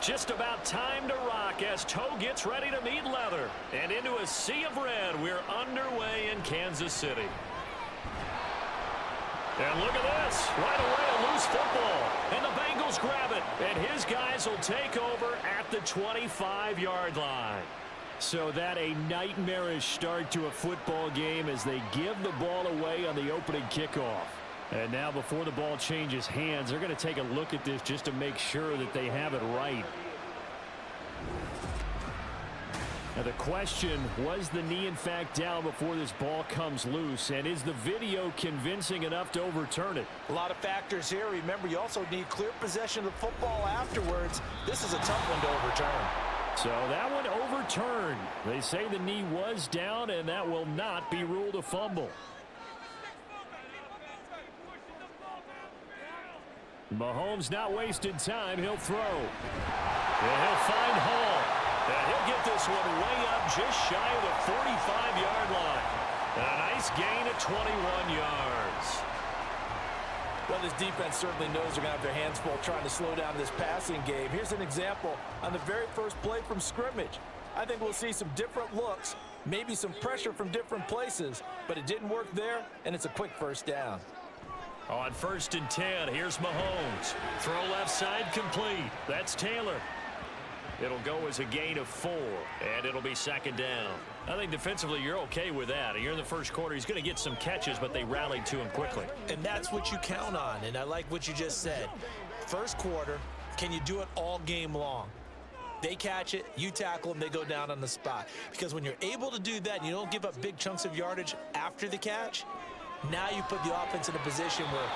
Just about time to rock as toe gets ready to meet leather. And into a sea of red, we're underway in Kansas City. And look at this. Right away, a loose football. And the Bengals grab it. And his guys will take over at the 25-yard line. So that a nightmarish start to a football game as they give the ball away on the opening kickoff. And now before the ball changes hands, they're going to take a look at this just to make sure that they have it right. Now the question, was the knee in fact down before this ball comes loose? And is the video convincing enough to overturn it? A lot of factors here. Remember, you also need clear possession of the football afterwards. This is a tough one to overturn. So that one overturned. They say the knee was down, and that will not be ruled a fumble. Mahomes not wasting time. He'll throw. And he'll find Hall. And he'll get this one way up just shy of the 45-yard line. A nice gain of 21 yards. Well, this defense certainly knows they're going to have their hands full trying to slow down this passing game. Here's an example on the very first play from scrimmage. I think we'll see some different looks, maybe some pressure from different places, but it didn't work there, and it's a quick first down. On 1st and 10, here's Mahomes. Throw left side complete. That's Taylor. It'll go as a gain of 4, and it'll be 2nd down. I think defensively you're okay with that. You're in the first quarter. He's going to get some catches, but they rallied to him quickly. And that's what you count on, and I like what you just said. First quarter, can you do it all game long? They catch it, you tackle them, they go down on the spot. Because when you're able to do that and you don't give up big chunks of yardage after the catch, now you put the offense in a position where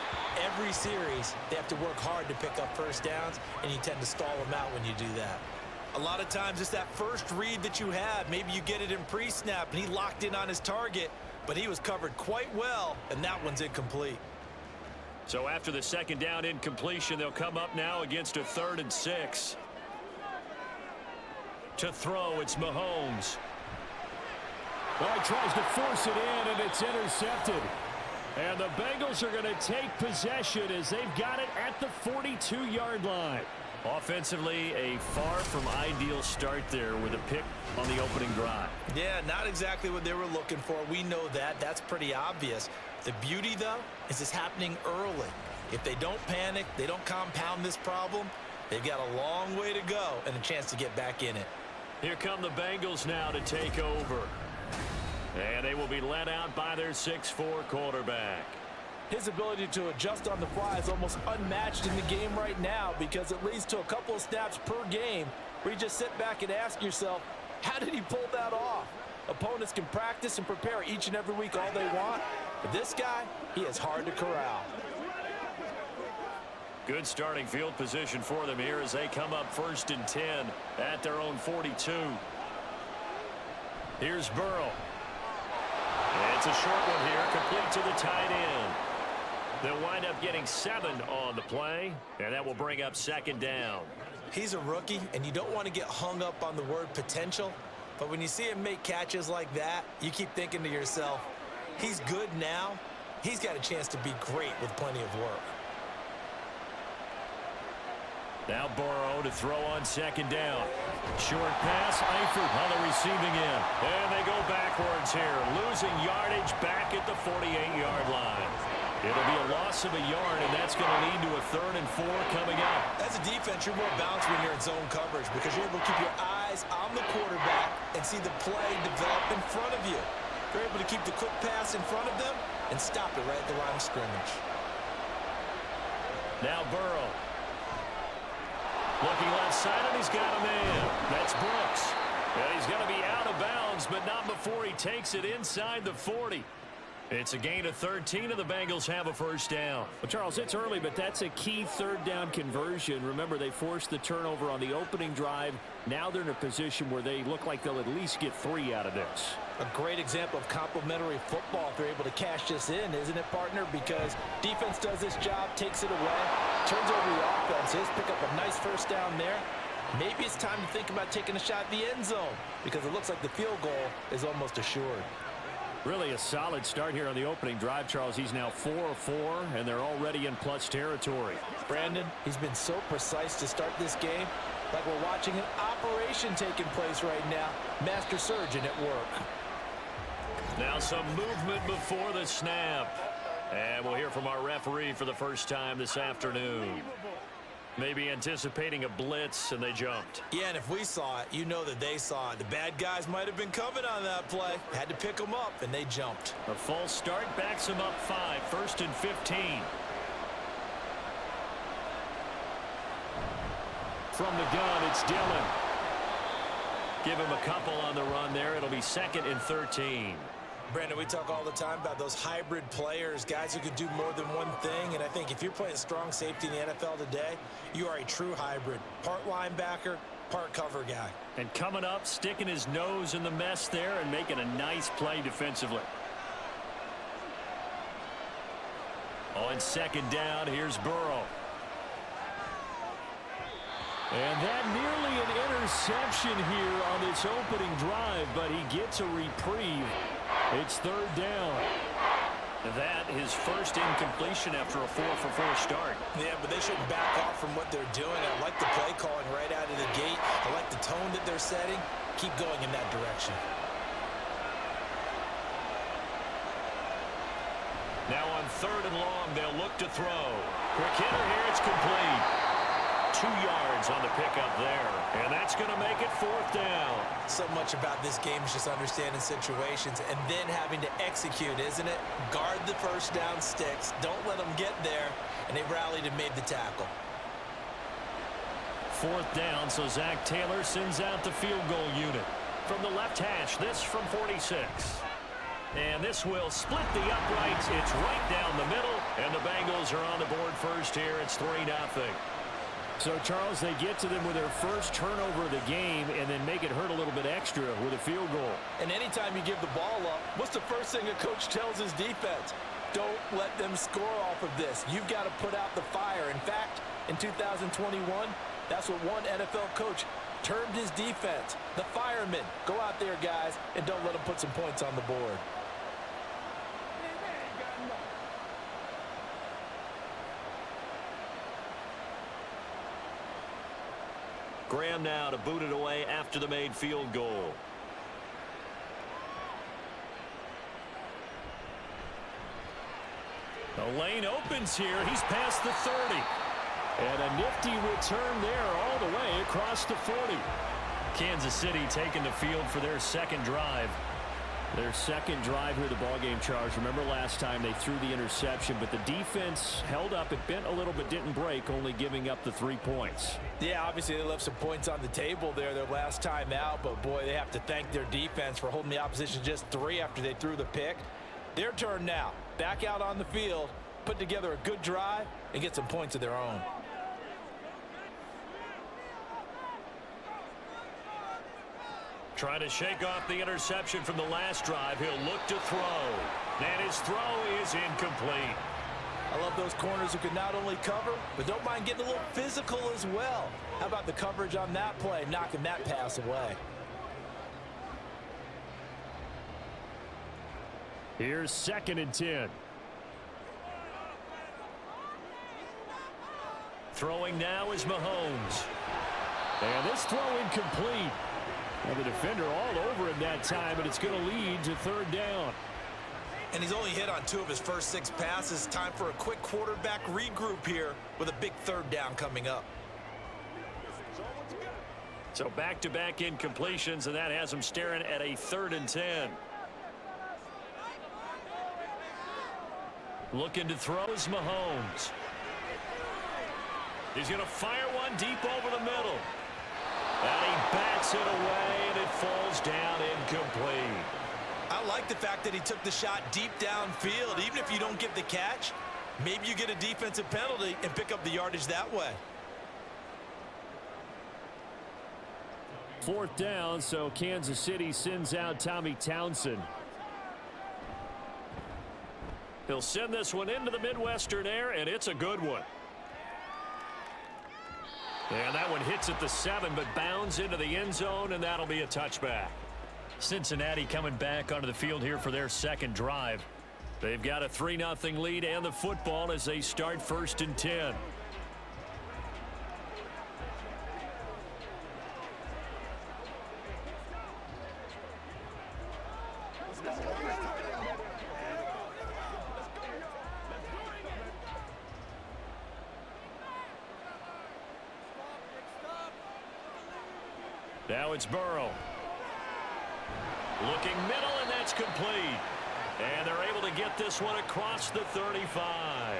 every series they have to work hard to pick up first downs, and you tend to stall them out when you do that. A lot of times it's that first read that you have. Maybe you get it in pre-snap, and he locked in on his target, but he was covered quite well, and that one's incomplete. So after the 2nd down incompletion, they'll come up now against a 3rd and 6. To throw, it's Mahomes. Well, he tries to force it in, and it's intercepted. And the Bengals are going to take possession as they've got it at the 42-yard line. Offensively, a far from ideal start there with a pick on the opening drive. Yeah, not exactly what they were looking for. We know that. That's pretty obvious. The beauty, though, is it's happening early. If they don't panic, they don't compound this problem, they've got a long way to go and a chance to get back in it. Here come the Bengals now to take over. And they will be led out by their 6'4" quarterback. His ability to adjust on the fly is almost unmatched in the game right now because it leads to a couple of snaps per game where you just sit back and ask yourself, how did he pull that off? Opponents can practice and prepare each and every week all they want, but this guy, he is hard to corral. Good starting field position for them here as they come up 1st and 10 at their own 42. Here's Burrow. It's a short one here, complete to the tight end. They'll wind up getting 7 on the play, and that will bring up 2nd down. He's a rookie, and you don't want to get hung up on the word potential, but when you see him make catches like that, you keep thinking to yourself, he's good now. He's got a chance to be great with plenty of work. Now Burrow to throw on 2nd down. Short pass, Eifert on the receiving end. And they go backwards here, losing yardage back at the 48-yard line. It'll be a loss of a yard, and that's going to lead to a 3rd and 4 coming up. As a defense, you're more balanced when you're in zone coverage because you're able to keep your eyes on the quarterback and see the play develop in front of you. You're able to keep the quick pass in front of them and stop it right at the line of scrimmage. Now Burrow. Looking left side, and he's got a man. That's Brooks. And he's going to be out of bounds, but not before he takes it inside the 40. It's a gain of 13, and the Bengals have a 1st down. Well, Charles, it's early, but that's a key 3rd down conversion. Remember, they forced the turnover on the opening drive. Now they're in a position where they look like they'll at least get 3 out of this. A great example of complementary football if they're able to cash this in, isn't it, partner? Because defense does this job, takes it away, turns over the offenses, pick up a nice 1st down there. Maybe it's time to think about taking a shot at the end zone because it looks like the field goal is almost assured. Really a solid start here on the opening drive, Charles. He's now 4 of 4, and they're already in plus territory. Brandon, he's been so precise to start this game. Like we're watching an operation taking place right now. Master surgeon at work. Now some movement before the snap. And we'll hear from our referee for the first time this afternoon. Maybe anticipating a blitz, and they jumped. Yeah, and if we saw it, you know that they saw it. The bad guys might have been coming on that play. Had to pick them up, and they jumped. A false start backs them up 5, 1st and 15. From the gun, it's Dillon. Give him a couple on the run there. It'll be 2nd and 13. Brandon, we talk all the time about those hybrid players, guys who could do more than one thing. And I think if you're playing strong safety in the NFL today, you are a true hybrid. Part linebacker, part cover guy. And coming up, sticking his nose in the mess there and making a nice play defensively. On 2nd down, here's Burrow. And that nearly an interception here on this opening drive, but he gets a reprieve. It's 3rd down. That his first incompletion after a 4-for-4 start. Yeah, but they shouldn't back off from what they're doing. I like the play calling right out of the gate. I like the tone that they're setting. Keep going in that direction. Now on 3rd and long, they'll look to throw. Quick hitter here, it's complete. 2 yards on the pickup there, and that's going to make it 4th down. So much about this game is just understanding situations and then having to execute, isn't it? Guard the first down sticks. Don't let them get there, and they rallied and made the tackle. 4th down, so Zach Taylor sends out the field goal unit. From the left hash, this from 46. And this will split the uprights. It's right down the middle, and the Bengals are on the board first here. It's 3-0. So, Charles, they get to them with their first turnover of the game and then make it hurt a little bit extra with a field goal. And anytime you give the ball up, what's the first thing a coach tells his defense? Don't let them score off of this. You've got to put out the fire. In fact, in 2021, that's what one NFL coach termed his defense. The firemen. Go out there, guys, and don't let them put some points on the board. Graham now to boot it away after the made field goal. The lane opens here. He's past the 30. And a nifty return there all the way across the 40. Kansas City taking the field for their 2nd drive. Their 2nd drive here, the ballgame, Charles. Remember last time they threw the interception, but the defense held up. It bent a little but didn't break, only giving up the 3 points. Yeah, obviously they left some points on the table there their last time out, but boy, they have to thank their defense for holding the opposition just 3 after they threw the pick. Their turn now. Back out on the field, put together a good drive, and get some points of their own. Trying to shake off the interception from the last drive. He'll look to throw. And his throw is incomplete. I love those corners who can not only cover, but don't mind getting a little physical as well. How about the coverage on that play, knocking that pass away? Here's 2nd and 10. Throwing now is Mahomes. And this throw incomplete. And the defender all over him that time, and it's going to lead to 3rd down. And he's only hit on 2 of his first 6 passes. Time for a quick quarterback regroup here with a big 3rd down coming up. So back-to-back incompletions, and that has him staring at a 3rd and 10. Looking to throw is Mahomes. He's going to fire one deep over the middle. And he bats it away, and it falls down incomplete. I like the fact that he took the shot deep downfield. Even if you don't get the catch, maybe you get a defensive penalty and pick up the yardage that way. 4th down, so Kansas City sends out Tommy Townsend. He'll send this one into the Midwestern air, and it's a good one. And that one hits at the 7, but bounds into the end zone, and that'll be a touchback. Cincinnati coming back onto the field here for their 2nd drive. They've got a 3-0 lead and the football as they start 1st and 10. Now it's Burrow. Looking middle, and that's complete. And they're able to get this one across the 35.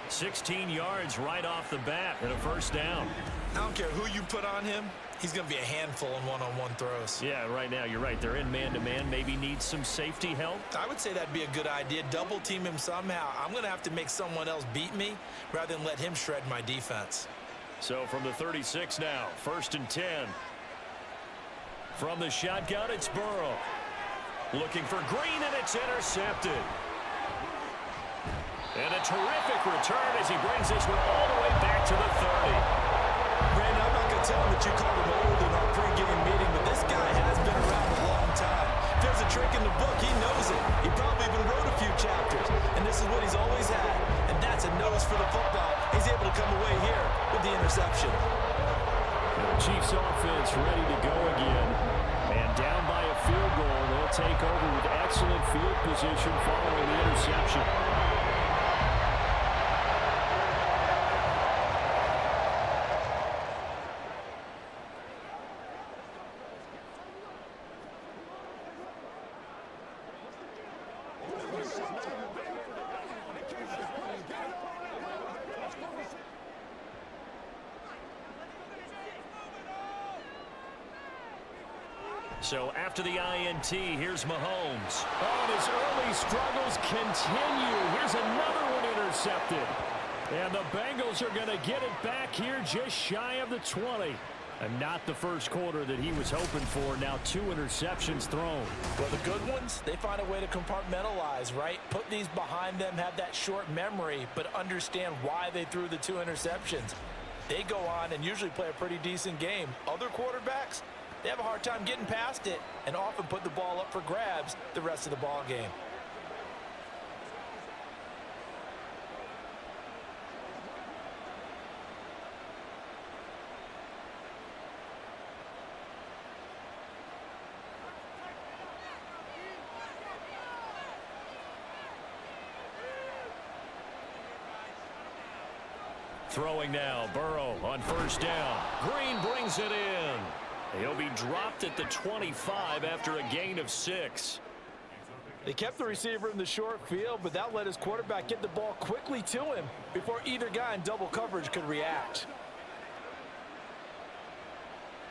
16 yards right off the bat and a first down. I don't care who you put on him. He's going to be a handful in one-on-one throws. Yeah, right now, you're right. They're in man-to-man. Maybe need some safety help. I would say that'd be a good idea. Double team him somehow. I'm going to have to make someone else beat me rather than let him shred my defense. So from the 36 now, 1st and 10. From the shotgun, it's Burrow. Looking for Green, and it's intercepted. And a terrific return as he brings this one all the way back to the 30. Brandon, I'm not going to tell him that you called him old in our pregame meeting, but this guy has been around a long time. If there's a trick in the book, he knows it. He probably even wrote a few chapters, and this is what he's always had, and that's a nose for the football. He's able to come away here with the interception. The Chiefs offense ready to go again, and down by a field goal, they'll take over with excellent field position following the interception. So after the INT, here's Mahomes. Oh, and his early struggles continue. Here's another one intercepted. And the Bengals are going to get it back here just shy of the 20. And not the first quarter that he was hoping for. Now 2 interceptions thrown. Well, the good ones, they find a way to compartmentalize, right? Put these behind them, have that short memory, but understand why they threw the 2 interceptions. They go on and usually play a pretty decent game. Other quarterbacks, they have a hard time getting past it and often put the ball up for grabs the rest of the ball game. Throwing now, Burrow on 1st down. Green brings it in. He'll be dropped at the 25 after a gain of 6. They kept the receiver in the short field, but that let his quarterback get the ball quickly to him before either guy in double coverage could react.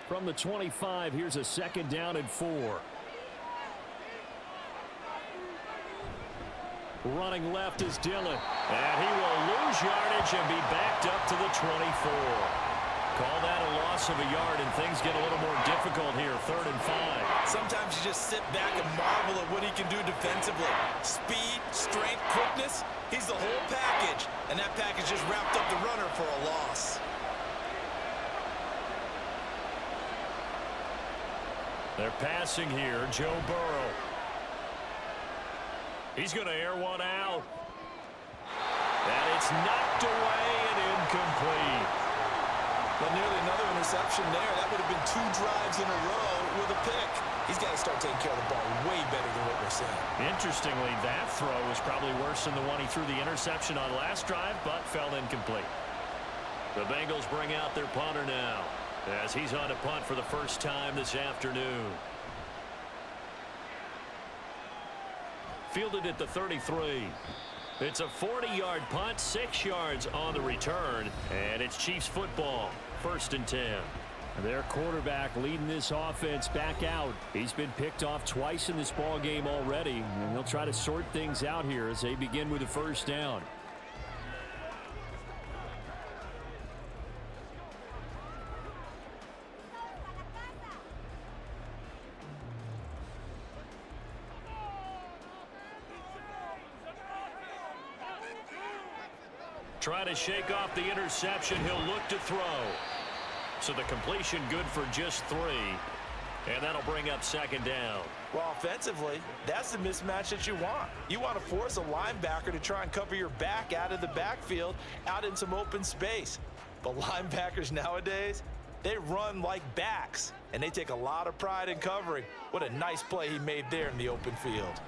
From the 25, here's a 2nd down and 4. Running left is Dillon. And he will lose yardage and be backed up to the 24. Call that a loss of a yard, and things get a little more difficult here, 3rd and 5. Sometimes you just sit back and marvel at what he can do defensively. Speed, strength, quickness, he's the whole package. And that package just wrapped up the runner for a loss. They're passing here, Joe Burrow. He's going to air one out. And it's knocked away and incomplete. But nearly another interception there. That would have been 2 drives in a row with a pick. He's got to start taking care of the ball way better than what we're seeing. Interestingly, that throw was probably worse than the one he threw the interception on last drive, but fell incomplete. The Bengals bring out their punter now as he's on to punt for the first time this afternoon. Fielded at the 33. It's a 40-yard punt, 6 yards on the return, and it's Chiefs football, 1st and 10. Their quarterback leading this offense back out. He's been picked off twice in this ball game already, and they'll try to sort things out here as they begin with a 1st down. Trying to shake off the interception. He'll look to throw. So the completion good for just 3. And that'll bring up 2nd down. Well, offensively, that's the mismatch that you want. You want to force a linebacker to try and cover your back out of the backfield, out in some open space. But linebackers nowadays, they run like backs, and they take a lot of pride in covering. What a nice play he made there in the open field.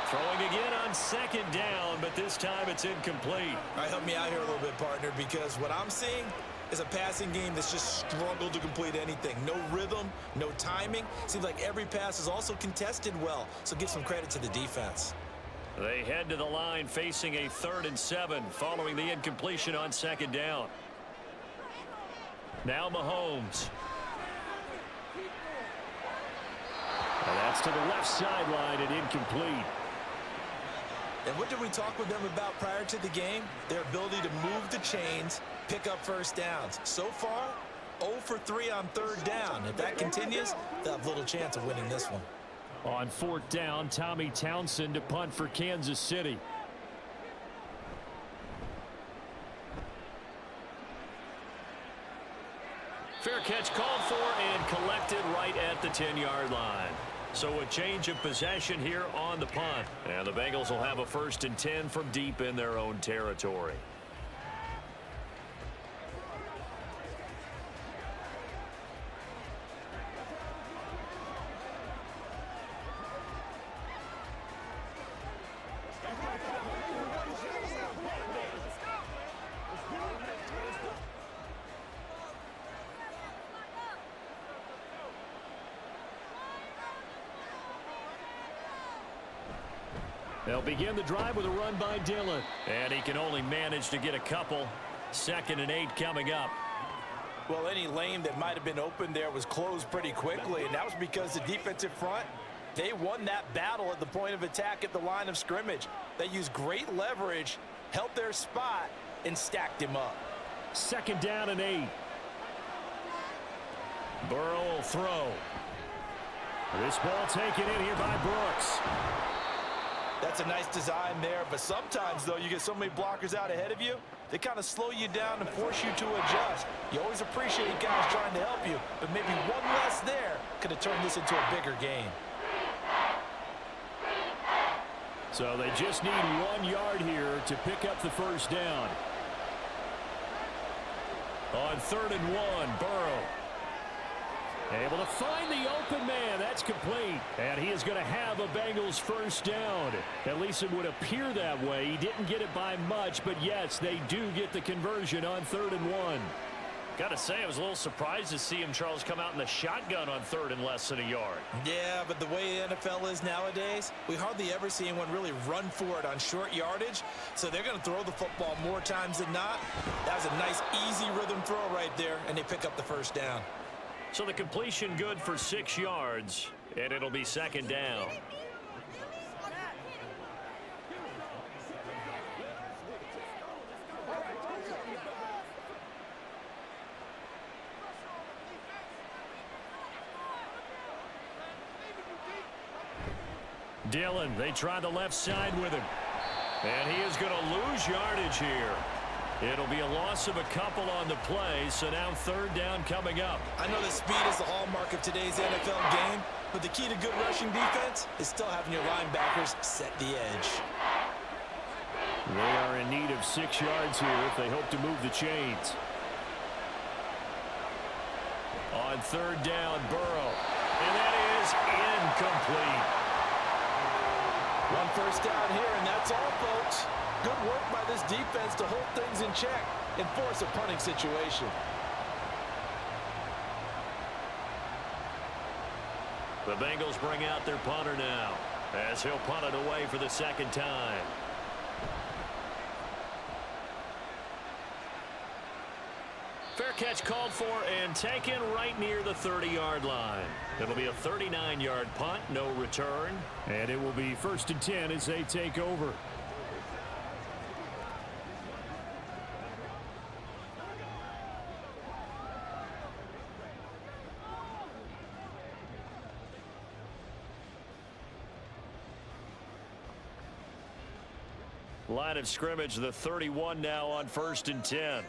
Throwing again on 2nd down, but this time it's incomplete. All right, help me out here a little bit, partner, because what I'm seeing, is a passing game that's just struggled to complete anything. No rhythm, no timing. Seems like every pass is also contested well, so give some credit to the defense. They head to the line facing a 3rd and 7 following the incompletion on 2nd down. Now Mahomes. And that's to the left sideline and incomplete. And what did we talk with them about prior to the game? Their ability to move the chains, pick up first downs. So far, 0 for 3 on 3rd down. If that continues, they'll have little chance of winning this one. On 4th down, Tommy Townsend to punt for Kansas City. Fair catch called for and collected right at the 10-yard line. So a change of possession here on the punt. And the Bengals will have a 1st and 10 from deep in their own territory. They'll begin the drive with a run by Dillon. And he can only manage to get a couple. 2nd and 8 coming up. Well, any lane that might have been open there was closed pretty quickly, and that was because the defensive front, they won that battle at the point of attack at the line of scrimmage. They used great leverage, held their spot, and stacked him up. 2nd down and 8. Burrow will throw. This ball taken in here by Brooks. That's a nice design there, but sometimes, though, you get so many blockers out ahead of you, they kind of slow you down and force you to adjust. You always appreciate guys trying to help you, but maybe one less there could have turned this into a bigger game. So they just need 1 yard here to pick up the 1st down. On 3rd and 1, Burrow. Able to find the open man. That's complete. And he is going to have a Bengals 1st down. At least it would appear that way. He didn't get it by much, but yes, they do get the conversion on 3rd and 1. Got to say, I was a little surprised to see him, Charles, come out in the shotgun on 3rd and less than a yard. Yeah, but the way the NFL is nowadays, we hardly ever see anyone really run for it on short yardage. So they're going to throw the football more times than not. That was a nice, easy rhythm throw right there, and they pick up the 1st down. So the completion good for 6 yards, and it'll be 2nd down. Dillon, they try the left side with him. And he is going to lose yardage here. It'll be a loss of a couple on the play, so now 3rd down coming up. I know that speed is the hallmark of today's NFL game, but the key to good rushing defense is still having your linebackers set the edge. They are in need of 6 yards here if they hope to move the chains. On 3rd down, Burrow. And that is incomplete. 1 first down here, and that's all, folks. Good work by this defense to hold things in check and force a punting situation. The Bengals bring out their punter now as he'll punt it away for the 2nd time. Fair catch called for and taken right near the 30-yard line. It'll be a 39-yard punt, no return. And it will be 1st and 10 as they take over. Line of scrimmage, the 31 now on 1st and 10.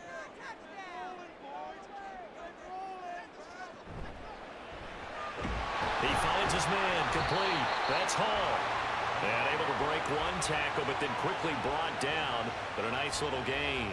He finds his man, complete. That's Hall. And able to break 1 tackle, but then quickly brought down. But a nice little gain.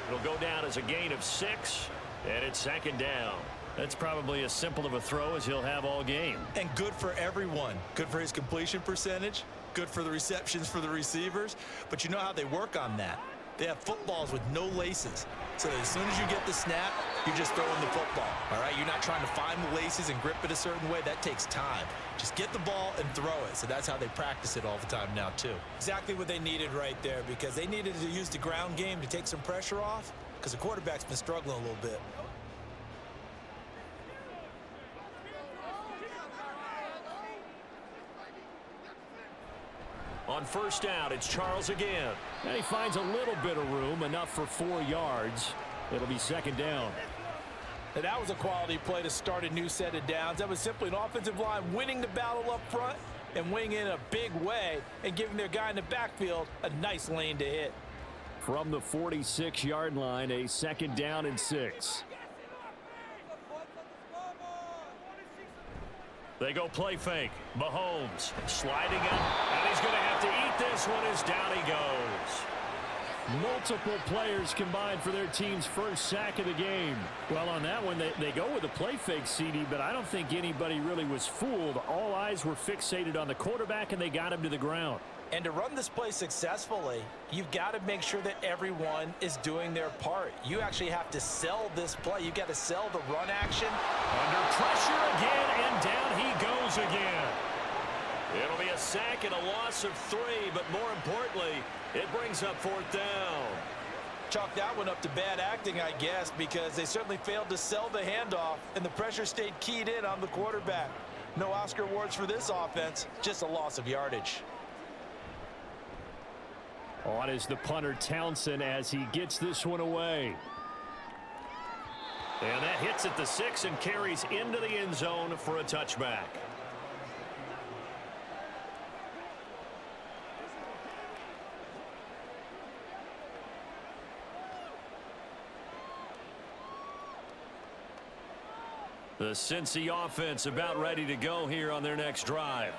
It'll go down as a gain of 6, and it's 2nd down. That's probably as simple of a throw as he'll have all game. And good for everyone. Good for his completion percentage. Good for the receptions for the receivers. But you know how they work on that. They have footballs with no laces. so that as soon as you get the snap, you're just throwing the football, all right? You're not trying to find the laces and grip it a certain way. That takes time. Just get the ball and throw it. So that's how they practice it all the time now, too. Exactly what they needed right there, because they needed to use the ground game to take some pressure off, because the quarterback's been struggling a little bit. On first down, it's Charles again. And he finds a little bit of room, enough for 4 yards. It'll be second down. And that was a quality play to start a new set of downs. That was simply an offensive line winning the battle up front and winning in a big way and giving their guy in the backfield a nice lane to hit. From the 46-yard line, a second down and 6. They go play fake. Mahomes sliding up, and he's going to have to eat this one as down he goes. Multiple players combined for their team's first sack of the game. Well, on that one, they go with a play fake, CD, but I don't think anybody really was fooled. All eyes were fixated on the quarterback, and they got him to the ground. And to run this play successfully, you've got to make sure that everyone is doing their part. You actually have to sell this play. You've got to sell the run action. Under pressure again, and down he goes again. It'll be a sack and a loss of 3, but more importantly, it brings up 4th down. Chalk that one up to bad acting, I guess, because they certainly failed to sell the handoff, and the pressure stayed keyed in on the quarterback. No Oscar awards for this offense, just a loss of yardage. On is the punter Townsend as he gets this one away. And that hits at the 6 and carries into the end zone for a touchback. The Cincy offense about ready to go here on their next drive.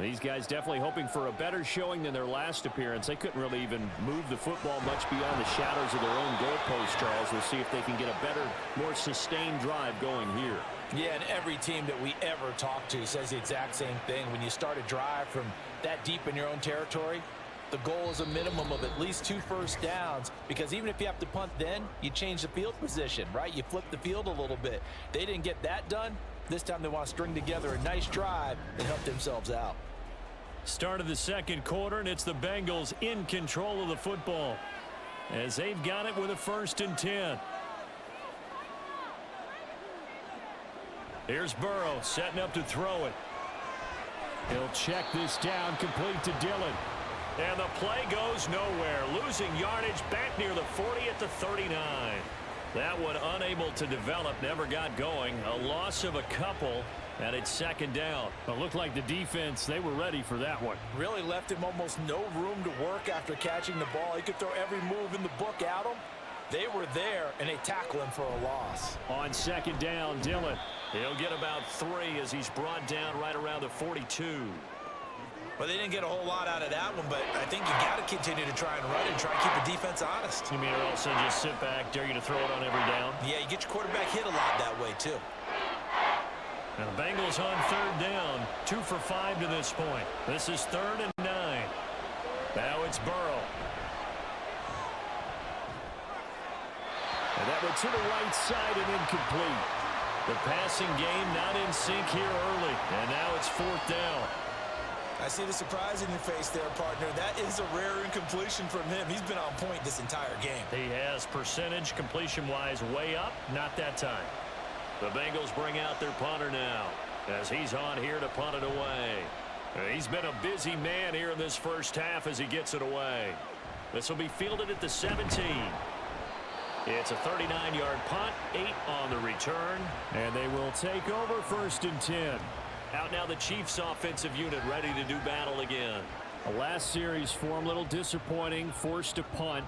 These guys definitely hoping for a better showing than their last appearance. They couldn't really even move the football much beyond the shadows of their own goalpost, Charles. We'll see if they can get a better, more sustained drive going here. Yeah, and every team that we ever talk to says the exact same thing. When you start a drive from that deep in your own territory, the goal is a minimum of at least 2 first downs, because even if you have to punt then, you change the field position, right? You flip the field a little bit. They didn't get that done. This time they want to string together a nice drive and help themselves out. Start of the second quarter, and it's the Bengals in control of the football as they've got it with a 1st and 10. Here's Burrow setting up to throw it. He'll check this down, complete to Dillon. And the play goes nowhere, losing yardage back near the 40 at the 39. That one unable to develop, never got going. A loss of a couple, and it's second down. It looked like the defense, they were ready for that one. Really left him almost no room to work after catching the ball. He could throw every move in the book at him. They were there, and they tackle him for a loss. On second down, Dillon. He'll get about 3 as he's brought down right around the 42. Well, they didn't get a whole lot out of that one, but I think you got to continue to try and run and try and keep the defense honest. You mean also just sit back, dare you to throw it on every down? Yeah, you get your quarterback hit a lot that way, too. And the Bengals on 3rd down, 2 for 5 to this point. This is 3rd and 9. Now it's Burrow. And that one to the right side and incomplete. The passing game not in sync here early, and now it's 4th down. I see the surprise in your face there, partner. That is a rare incompletion from him. He's been on point this entire game. He has percentage completion-wise way up, not that time. The Bengals bring out their punter now as he's on here to punt it away. He's been a busy man here in this first half as he gets it away. This will be fielded at the 17. It's a 39-yard punt, 8 on the return. And they will take over 1st and 10. Out now the Chiefs offensive unit ready to do battle again. The last series for them, a little disappointing, forced to punt.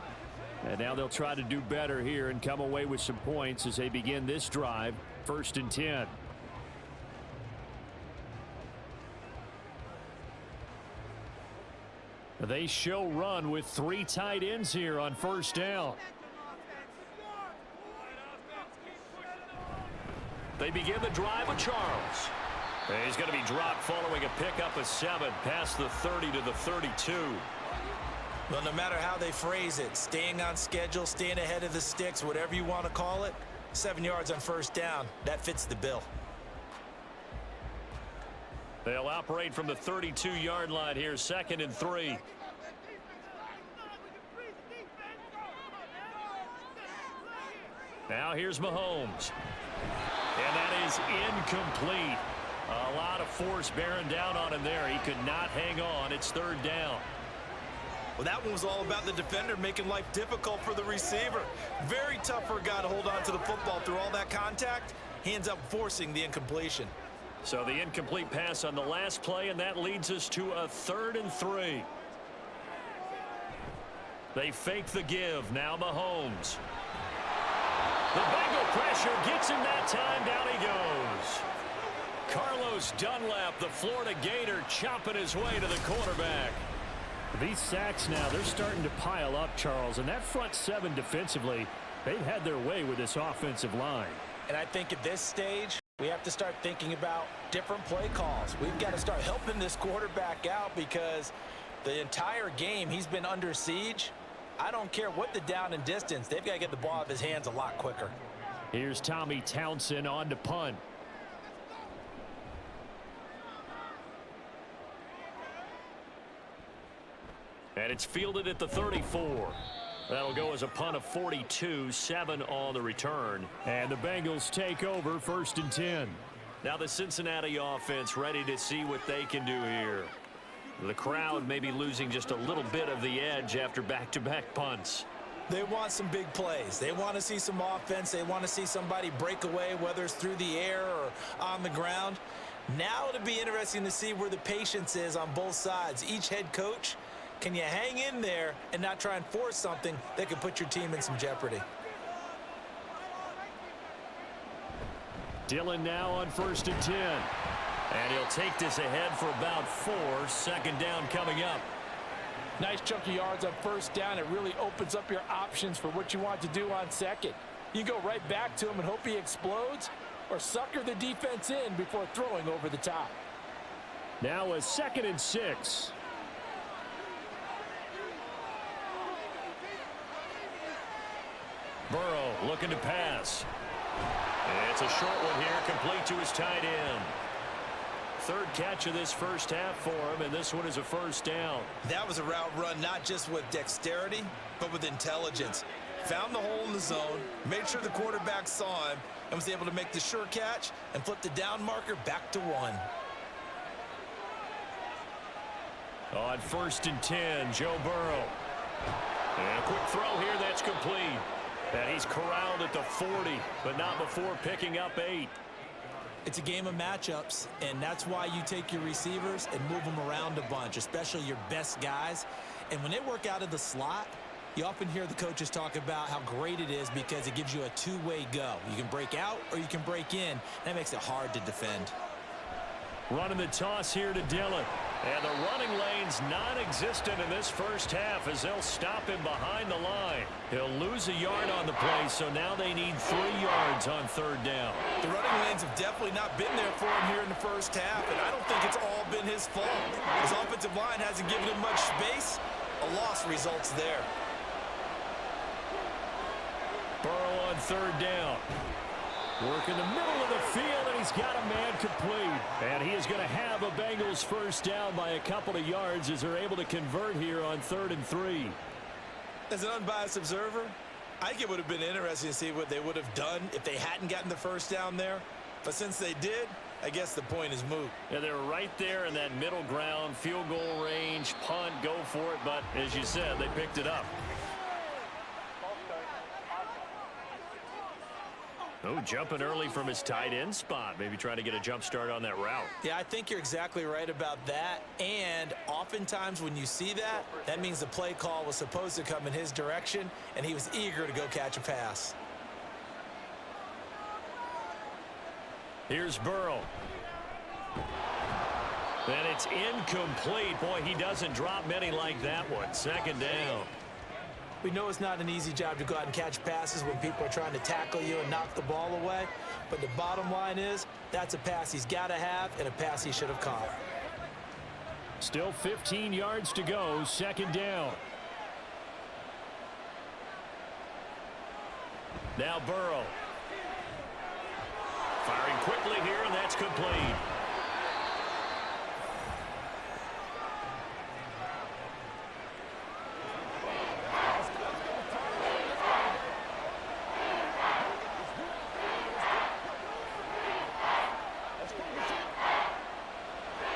And now they'll try to do better here and come away with some points as they begin this drive, 1st and 10. They show run with 3 tight ends here on 1st down. They begin the drive with Charles. He's going to be dropped following a pickup of 7 past the 30 to the 32. Well, no matter how they phrase it, staying on schedule, staying ahead of the sticks, whatever you want to call it, 7 yards on first down, that fits the bill. They'll operate from the 32-yard line here, 2nd and 3. Now here's Mahomes. And that is incomplete. A lot of force bearing down on him there. He could not hang on. It's 3rd down. Well, that one was all about the defender making life difficult for the receiver. Very tough for a guy to hold on to the football through all that contact. He ends up forcing the incompletion. So the incomplete pass on the last play, and that leads us to a 3rd and 3. They fake the give. Now Mahomes. The Bengal pressure gets him that time. Down he goes. Carlos Dunlap, the Florida Gator, chopping his way to the quarterback. These sacks now, they're starting to pile up, Charles. And that front 7 defensively, they've had their way with this offensive line. And I think at this stage, we have to start thinking about different play calls. We've got to start helping this quarterback out because the entire game he's been under siege. I don't care what the down and distance. They've got to get the ball out of his hands a lot quicker. Here's Tommy Townsend on to punt. And it's fielded at the 34. That'll go as a punt of 42, 7 on the return. And the Bengals take over 1st and 10. Now the Cincinnati offense ready to see what they can do here. The crowd may be losing just a little bit of the edge after back-to-back punts. They want some big plays. They want to see some offense. They want to see somebody break away, whether it's through the air or on the ground. Now it'll be interesting to see where the patience is on both sides. Each head coach, can you hang in there and not try and force something that could put your team in some jeopardy? Dillon now on 1st and 10. And he'll take this ahead for about 4. 2nd down coming up. Nice chunk of yards on first down. It really opens up your options for what you want to do on second. You go right back to him and hope he explodes, or sucker the defense in before throwing over the top. Now a 2nd and 6. Burrow looking to pass. It's a short one here, complete to his tight end. 3rd catch of this first half for him, and this one is a 1st down. That was a route run not just with dexterity, but with intelligence. Found the hole in the zone, made sure the quarterback saw him, and was able to make the sure catch and flip the down marker back to 1. On 1st and 10, Joe Burrow. And a quick throw here, that's complete. And he's corralled at the 40, but not before picking up 8. It's a game of matchups, and that's why you take your receivers and move them around a bunch, especially your best guys. And when they work out of the slot, you often hear the coaches talk about how great it is because it gives you a two-way go. You can break out or you can break in. That makes it hard to defend. Running the toss here to Dillon. And the running lane's non-existent in this first half as they'll stop him behind the line. He'll lose a yard on the play, so now they need 3 yards on 3rd down. The running lanes have definitely not been there for him here in the first half, and I don't think it's all been his fault. His offensive line hasn't given him much space. A loss results there. Burrow on 3rd down. Work in the middle of the field, and he's got a man complete. And he is going to have a Bengals 1st down by a couple of yards as they're able to convert here on 3rd and 3. As an unbiased observer, I think it would have been interesting to see what they would have done if they hadn't gotten the 1st down there. But since they did, I guess the point is moot. Yeah, they were right there in that middle ground, field goal range, punt, go for it. But as you said, they picked it up. Oh, jumping early from his tight end spot. Maybe trying to get a jump start on that route. Yeah, I think you're exactly right about that. And oftentimes when you see that, that means the play call was supposed to come in his direction, and he was eager to go catch a pass. Here's Burrow. And it's incomplete. Boy, he doesn't drop many like that one. 2nd down. We know it's not an easy job to go out and catch passes when people are trying to tackle you and knock the ball away. But the bottom line is, that's a pass he's got to have and a pass he should have caught. Still 15 yards to go. 2nd down. Now Burrow. Firing quickly here, and that's complete.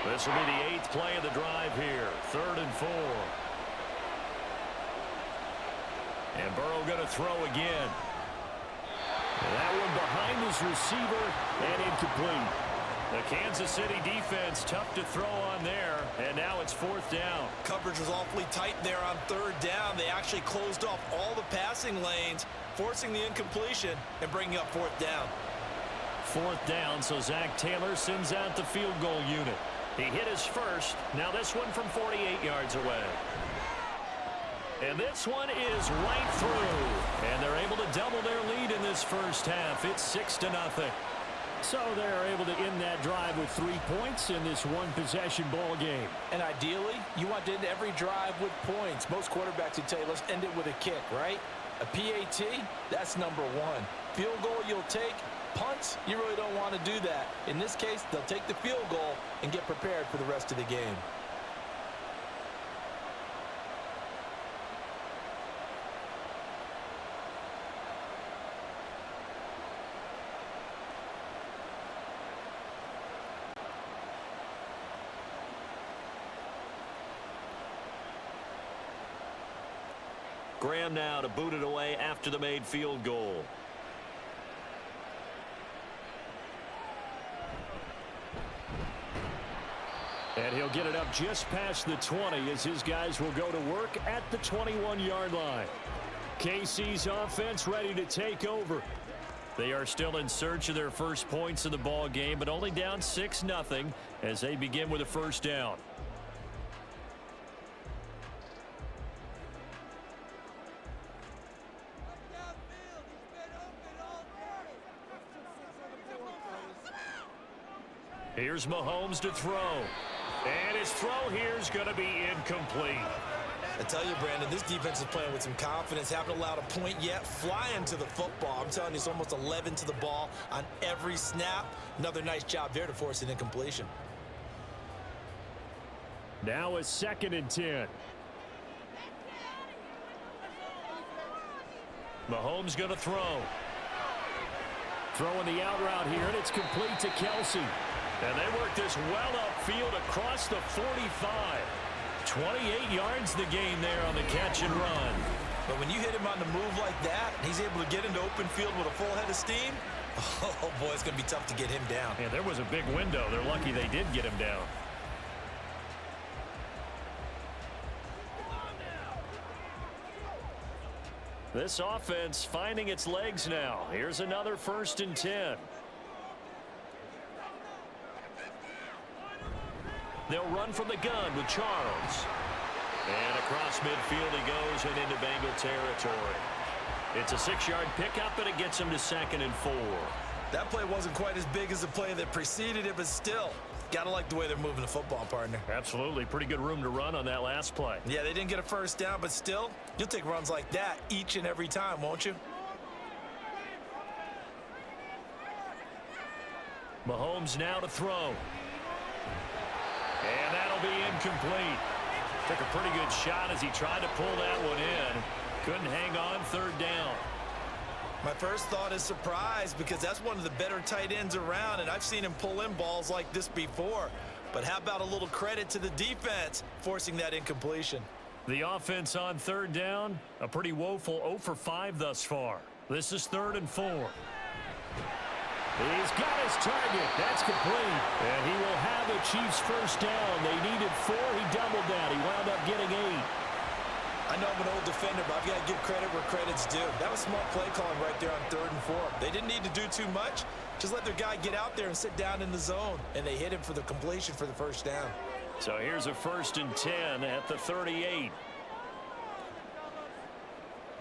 This will be the 8th play of the drive here. 3rd and 4. And Burrow going to throw again. That one behind his receiver and incomplete. The Kansas City defense tough to throw on there, and now it's 4th down. Coverage was awfully tight there on 3rd down. They actually closed off all the passing lanes, forcing the incompletion and bringing up 4th down. 4th down, so Zach Taylor sends out the field goal unit. He hit his first. Now this one from 48 yards away. And this one is right through. And they're able to double their lead in this first half. It's 6-0. So they're able to end that drive with 3 points in this one-possession ball game. And ideally, you want to end every drive with points. Most quarterbacks would tell you, let's end it with a kick, right? A PAT, that's number 1. Field goal you'll take. Punts, you really don't want to do that. In this case, they'll take the field goal and get prepared for the rest of the game. Graham now to boot it away after the made field goal. And he'll get it up just past the 20 as his guys will go to work at the 21-yard line. KC's offense ready to take over. They are still in search of their first points of the ball game, but only down 6-0 as they begin with a 1st down. Here's Mahomes to throw. And his throw here is going to be incomplete. I tell you, Brandon, this defense is playing with some confidence. Haven't allowed a point yet. Flying to the football. I'm telling you, it's almost 11 to the ball on every snap. Another nice job there to force an incompletion. Now a 2nd and 10. Mahomes going to throw. Throwing the out route here, and it's complete to Kelsey. And they work this well upfield across the 45. 28 yards the gain there on the catch and run. But when you hit him on the move like that, he's able to get into open field with a full head of steam. Oh, boy, it's going to be tough to get him down. Yeah, there was a big window. They're lucky they did get him down. This offense finding its legs now. Here's another 1st and 10. They'll run from the gun with Charles. And across midfield he goes and into Bengal territory. It's a 6-yard pickup, and it gets him to 2nd and 4. That play wasn't quite as big as the play that preceded it, but still, gotta like the way they're moving the football, partner. Absolutely. Pretty good room to run on that last play. Yeah, they didn't get a 1st down, but still, you'll take runs like that each and every time, won't you? Mahomes now to throw. And that'll be incomplete. Took a pretty good shot as he tried to pull that one in. Couldn't hang on. 3rd down. My first thought is surprise, because that's one of the better tight ends around, and I've seen him pull in balls like this before. But how about a little credit to the defense forcing that incompletion? The offense on 3rd down, a pretty woeful 0 for 5 thus far. This is 3rd and 4. He's got his target. That's complete. And he will have the Chiefs' 1st down. They needed 4. He doubled that. He wound up getting 8. I know I'm an old defender, but I've got to give credit where credit's due. That was smart play calling right there on 3rd and 4. They didn't need to do too much. Just let their guy get out there and sit down in the zone. And they hit him for the completion for the 1st down. So here's a 1st and 10 at the 38.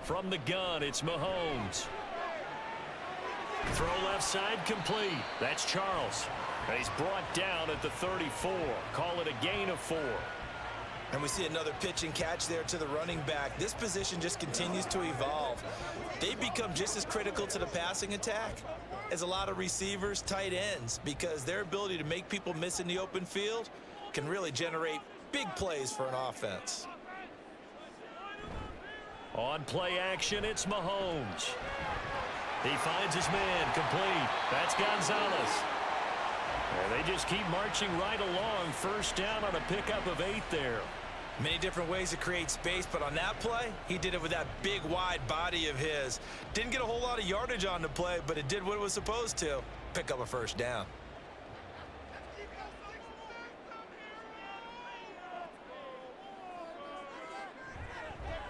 From the gun, it's Mahomes. Throw left side complete. That's Charles. And he's brought down at the 34. Call it a gain of 4. And we see another pitch and catch there to the running back. This position just continues to evolve. They become just as critical to the passing attack as a lot of receivers, tight ends, because their ability to make people miss in the open field can really generate big plays for an offense. On play action, it's Mahomes. He finds his man, complete. That's Gonzalez. And they just keep marching right along. First down on a pickup of 8 there. Many different ways to create space, but on that play, he did it with that big, wide body of his. Didn't get a whole lot of yardage on the play, but it did what it was supposed to. Pick up a first down.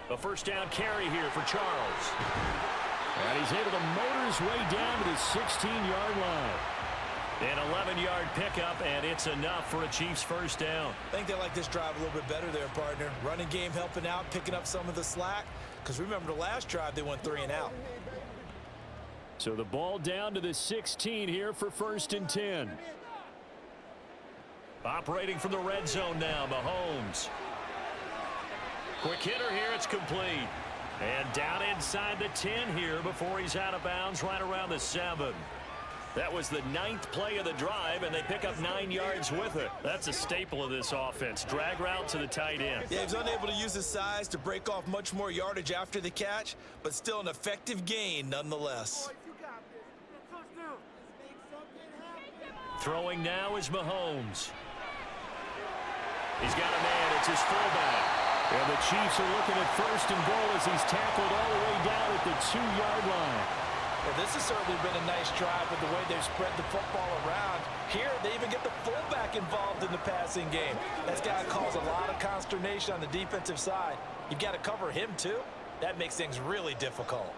A first down carry here for Charles. And he's able to motor his way down to the 16-yard line. An 11-yard pickup, and it's enough for a Chiefs first down. I think they like this drive a little bit better there, partner. Running game helping out, picking up some of the slack. Because remember the last drive, they went 3 and out. So the ball down to the 16 here for 1st and 10. Operating from the red zone now, Mahomes. Quick hitter here, it's complete. And down inside the 10 here before he's out of bounds right around the 7. That was the 9th play of the drive, and they pick up 9 yards with it. That's a staple of this offense. Drag route to the tight end. Yeah, he was unable to use his size to break off much more yardage after the catch, but still an effective gain nonetheless. Throwing now is Mahomes. He's got a man. It's his fullback. And the Chiefs are looking at 1st and goal as he's tackled all the way down at the 2-yard line. Well, this has certainly been a nice drive with the way they've spread the football around. Here, they even get the fullback involved in the passing game. That's got to cause a lot of consternation on the defensive side. You've got to cover him, too. That makes things really difficult.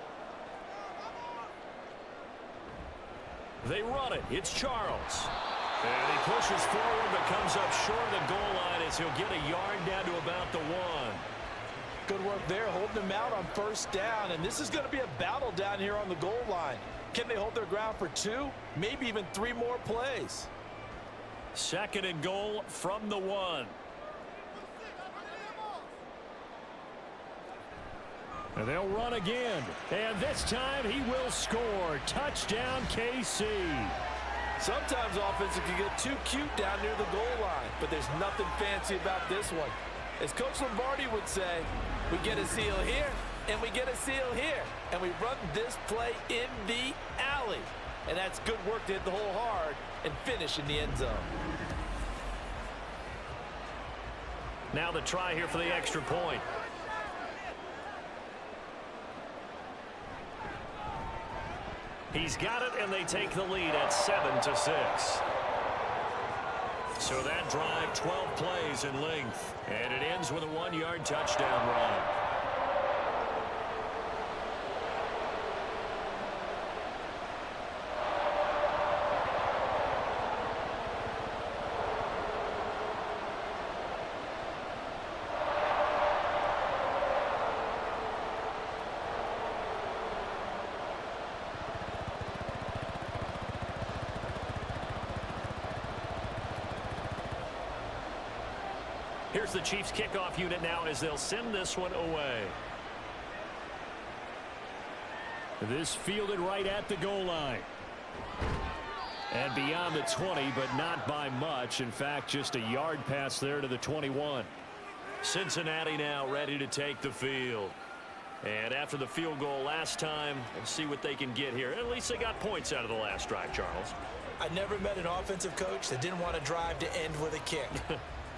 They run it. It's Charles. And he pushes forward but comes up short of the goal line as he'll get a yard down to about the 1. Good work there, holding them out on 1st down. And this is going to be a battle down here on the goal line. Can they hold their ground for 2, maybe even 3 more plays? 2nd and goal from the 1. And they'll run again. And this time he will score. Touchdown, KC. Sometimes offenses can get too cute down near the goal line, but there's nothing fancy about this one. As Coach Lombardi would say, we get a seal here, and we get a seal here, and we run this play in the alley. And that's good work to hit the hole hard and finish in the end zone. Now the try here for the extra point. He's got it, and they take the lead at 7-6. So that drive, 12 plays in length, and it ends with a 1-yard touchdown run. Here's the Chiefs kickoff unit now as they'll send this one away. This fielded right at the goal line. And beyond the 20, but not by much. In fact, just a yard pass there to the 21. Cincinnati now ready to take the field. And after the field goal last time, we'll see what they can get here. At least they got points out of the last drive, Charles. I never met an offensive coach that didn't want to drive to end with a kick.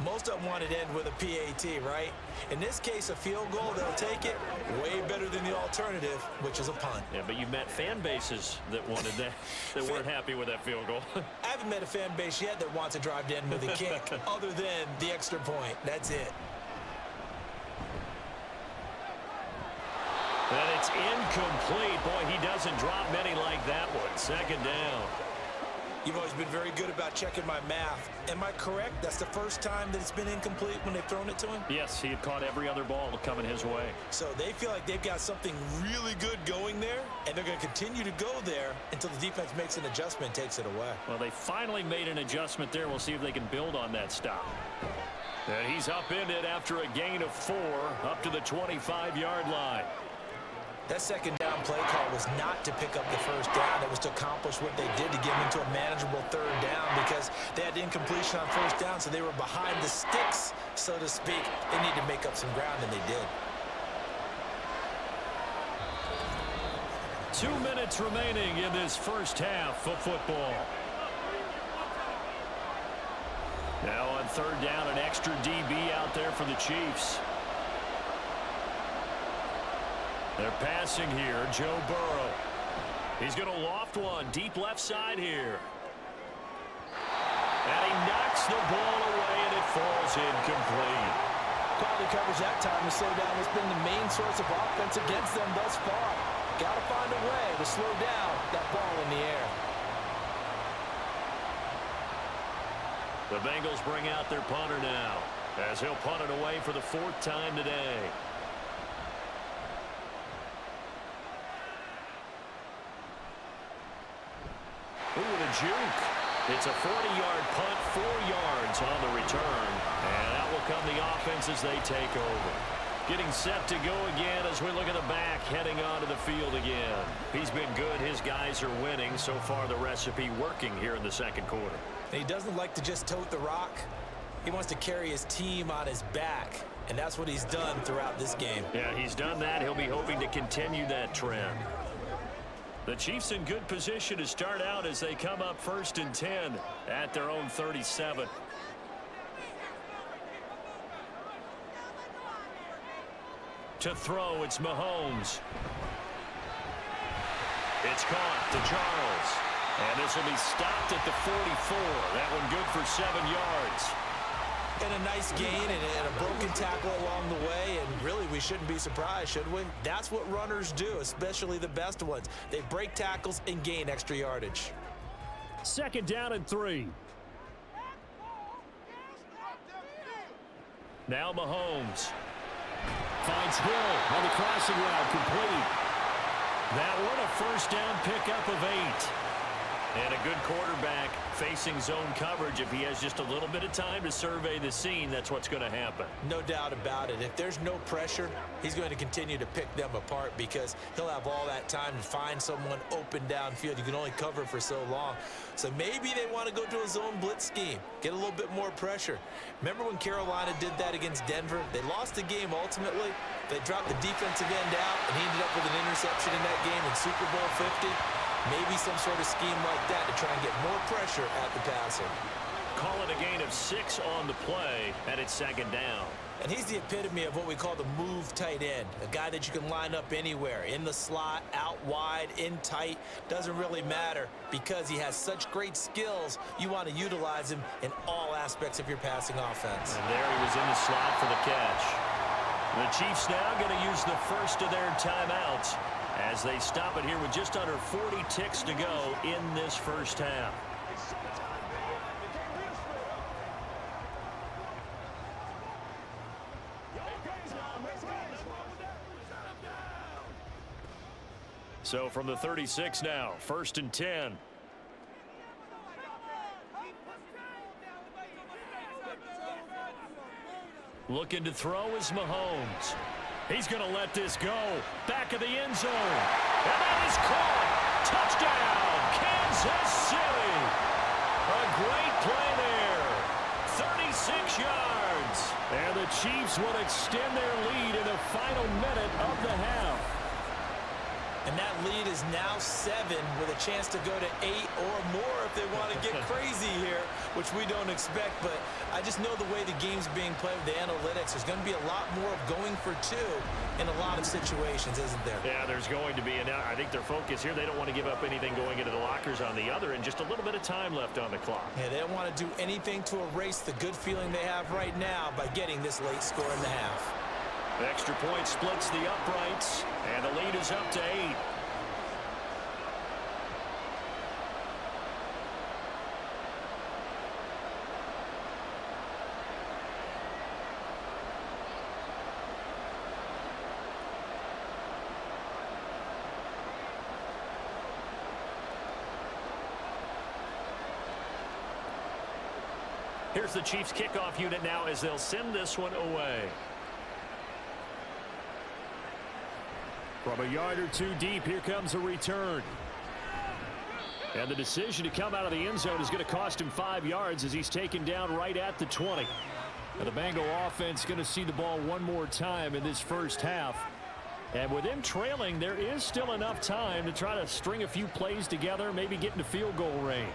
Most of them wanted to end with a PAT, right? In this case, a field goal, they'll take it. Way better than the alternative, which is a punt. Yeah, but you met fan bases that wanted that, that weren't happy with that field goal. I haven't met a fan base yet that wants to drive to end with a kick, other than the extra point. That's it. And it's incomplete. Boy, he doesn't drop many like that one. 2nd down. You've always been very good about checking my math. Am I correct? That's the first time that it's been incomplete when they've thrown it to him? Yes, he had caught every other ball coming his way. So they feel like they've got something really good going there, and they're going to continue to go there until the defense makes an adjustment and takes it away. Well, they finally made an adjustment there. We'll see if they can build on that stop. And he's upended after a gain of 4 up to the 25-yard line. That second down play call was not to pick up the first down. It was to accomplish what they did to get them into a manageable third down because they had incompletion on first down, so they were behind the sticks, so to speak. They needed to make up some ground, and they did. 2 minutes remaining in this first half of football. Now on third down, an extra DB out there for the Chiefs. They're passing here, Joe Burrow. He's going to loft one deep left side here. And he knocks the ball away, and it falls incomplete. Quality coverage that time to slow down has been the main source of offense against them thus far. Got to find a way to slow down that ball in the air. The Bengals bring out their punter now as he'll punt it away for the 4th time today. Ooh, the juke. It's a 40-yard punt, 4 yards on the return. And that will come the offense as they take over. Getting set to go again as we look at the back, heading onto the field again. He's been good. His guys are winning. So far, the recipe working here in the second quarter. And he doesn't like to just tote the rock. He wants to carry his team on his back, and that's what he's done throughout this game. Yeah, he's done that. He'll be hoping to continue that trend. The Chiefs in good position to start out as they come up 1st and 10 at their own 37. To throw, it's Mahomes. It's caught to Charles. And this will be stopped at the 44. That one good for 7 yards. And a nice gain and a broken tackle along the way. And really, we shouldn't be surprised, should we? That's what runners do, especially the best ones. They break tackles and gain extra yardage. 2nd down and 3. Now Mahomes. Finds Hill on the crossing route, complete. That one a 1st down pickup of 8. And a good quarterback facing zone coverage. If he has just a little bit of time to survey the scene, that's what's going to happen. No doubt about it. If there's no pressure, he's going to continue to pick them apart because he'll have all that time to find someone open downfield. You can only cover for so long. So maybe they want to go to a zone blitz scheme, get a little bit more pressure. Remember when Carolina did that against Denver? They lost the game ultimately. They dropped the defensive end out, and he ended up with an interception in that game in Super Bowl 50. Maybe some sort of scheme like that to try and get more pressure at the passer. Call it a gain of 6 on the play, and it's 2nd down. And he's the epitome of what we call the move tight end, a guy that you can line up anywhere, in the slot, out wide, in tight, doesn't really matter because he has such great skills. You want to utilize him in all aspects of your passing offense. And there he was in the slot for the catch. The Chiefs now going to use the first of their timeouts as they stop it here with just under 40 ticks to go in this first half. So from the 36 now, 1st and 10. Looking to throw is Mahomes. He's going to let this go. Back of the end zone. And that is caught. Touchdown, Kansas City. A great play there. 36 yards. And the Chiefs will extend their lead in the final minute of the half. And that lead is now 7 with a chance to go to 8 or more if they want to get crazy here, which we don't expect. But I just know the way the game's being played with the analytics, there's going to be a lot more of going for 2 in a lot of situations, isn't there? Yeah, there's going to be. And I think their focus here, they don't want to give up anything going into the lockers on the other, and just a little bit of time left on the clock. Yeah, they don't want to do anything to erase the good feeling they have right now by getting this late score in the half. The extra point splits the uprights, and the lead is up to 8. Here's the Chiefs kickoff unit now as they'll send this one away. From a yard or two deep, here comes a return. And the decision to come out of the end zone is going to cost him 5 yards as he's taken down right at the 20. And the Bengal offense going to see the ball one more time in this first half. And with them trailing, there is still enough time to try to string a few plays together, maybe get into field goal range.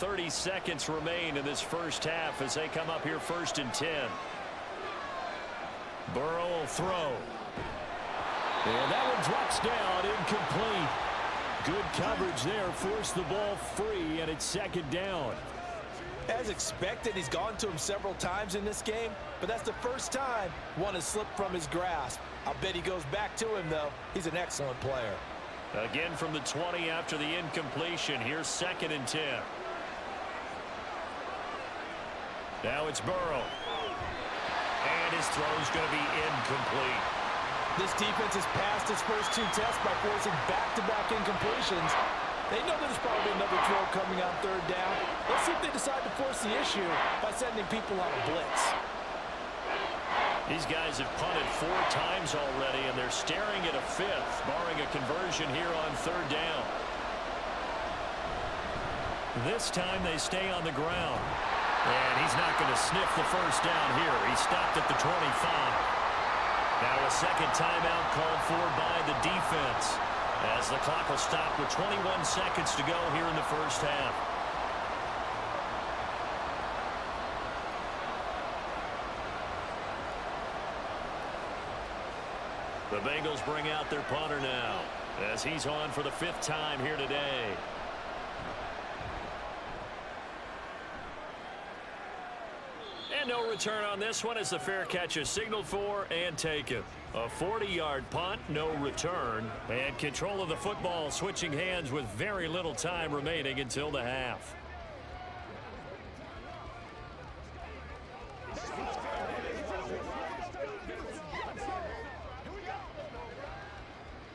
.30 seconds remain in this first half as they come up here 1st and 10. Burrow will throw. And that one drops down, incomplete. Good coverage there, forced the ball free, and it's 2nd down. As expected, he's gone to him several times in this game, but that's the first time one has slipped from his grasp. I'll bet he goes back to him, though. He's an excellent player. Again from the 20 after the incompletion. Here's 2nd and 10. Now it's Burrow. And his throw's going to be incomplete. This defense has passed its first 2 tests by forcing back-to-back incompletions. They know there's probably another throw coming on 3rd down. Let's see if they decide to force the issue by sending people on a blitz. These guys have punted 4 times already, and they're staring at a 5th, barring a conversion here on 3rd down. This time they stay on the ground. And he's not going to sniff the first down here. He stopped at the 25. Now a 2nd timeout called for by the defense as the clock will stop with 21 seconds to go here in the first half. The Bengals bring out their punter now as he's on for the 5th time here today. And no return on this one as the fair catch is signaled for and taken. A 40-yard punt, no return. And control of the football switching hands with very little time remaining until the half.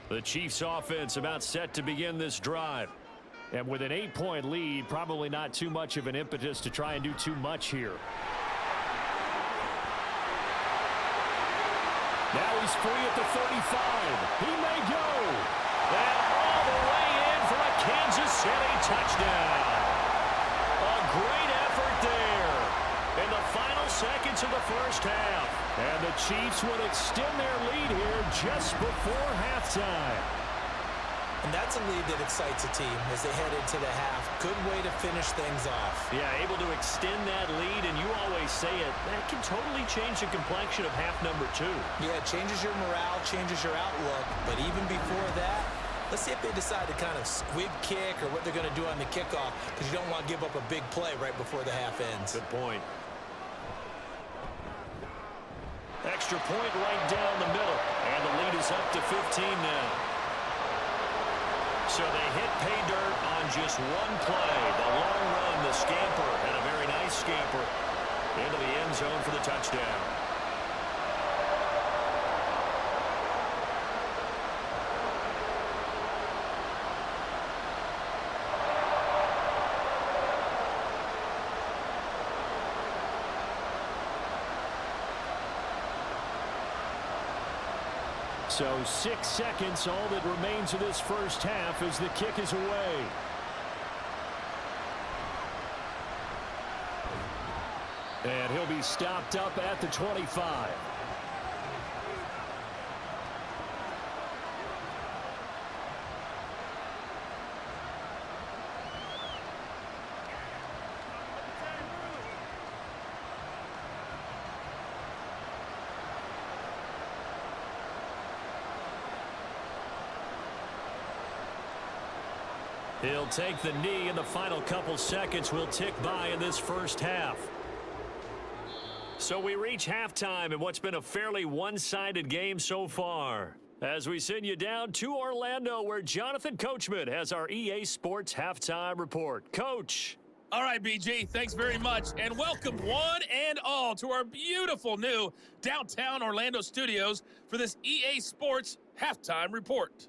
The Chiefs offense about set to begin this drive. And with an 8-point lead, probably not too much of an impetus to try and do too much here. Now he's free at the 35. He may go. And all the way in for a Kansas City touchdown. A great effort there in the final seconds of the first half. And the Chiefs would extend their lead here just before halftime. And that's a lead that excites a team as they head into the half. Good way to finish things off. Yeah, able to extend that lead, and you always say it, that can totally change the complexion of half number 2. Yeah, it changes your morale, changes your outlook. But even before that, let's see if they decide to kind of squib kick or what they're going to do on the kickoff, because you don't want to give up a big play right before the half ends. Good point. Extra point right down the middle, and the lead is up to 15 now. So they hit pay dirt on just one play. The long run, the scamper, and a very nice scamper into the end zone for the touchdown. So 6 seconds, all that remains of this first half as the kick is away. And he'll be stopped up at the 25. He'll take the knee, and the final couple seconds will tick by in this first half. So we reach halftime in what's been a fairly one-sided game so far. As we send you down to Orlando, where Jonathan Coachman has our EA Sports Halftime Report. Coach. All right, BG, thanks very much. And welcome one and all to our beautiful new downtown Orlando studios for this EA Sports Halftime Report.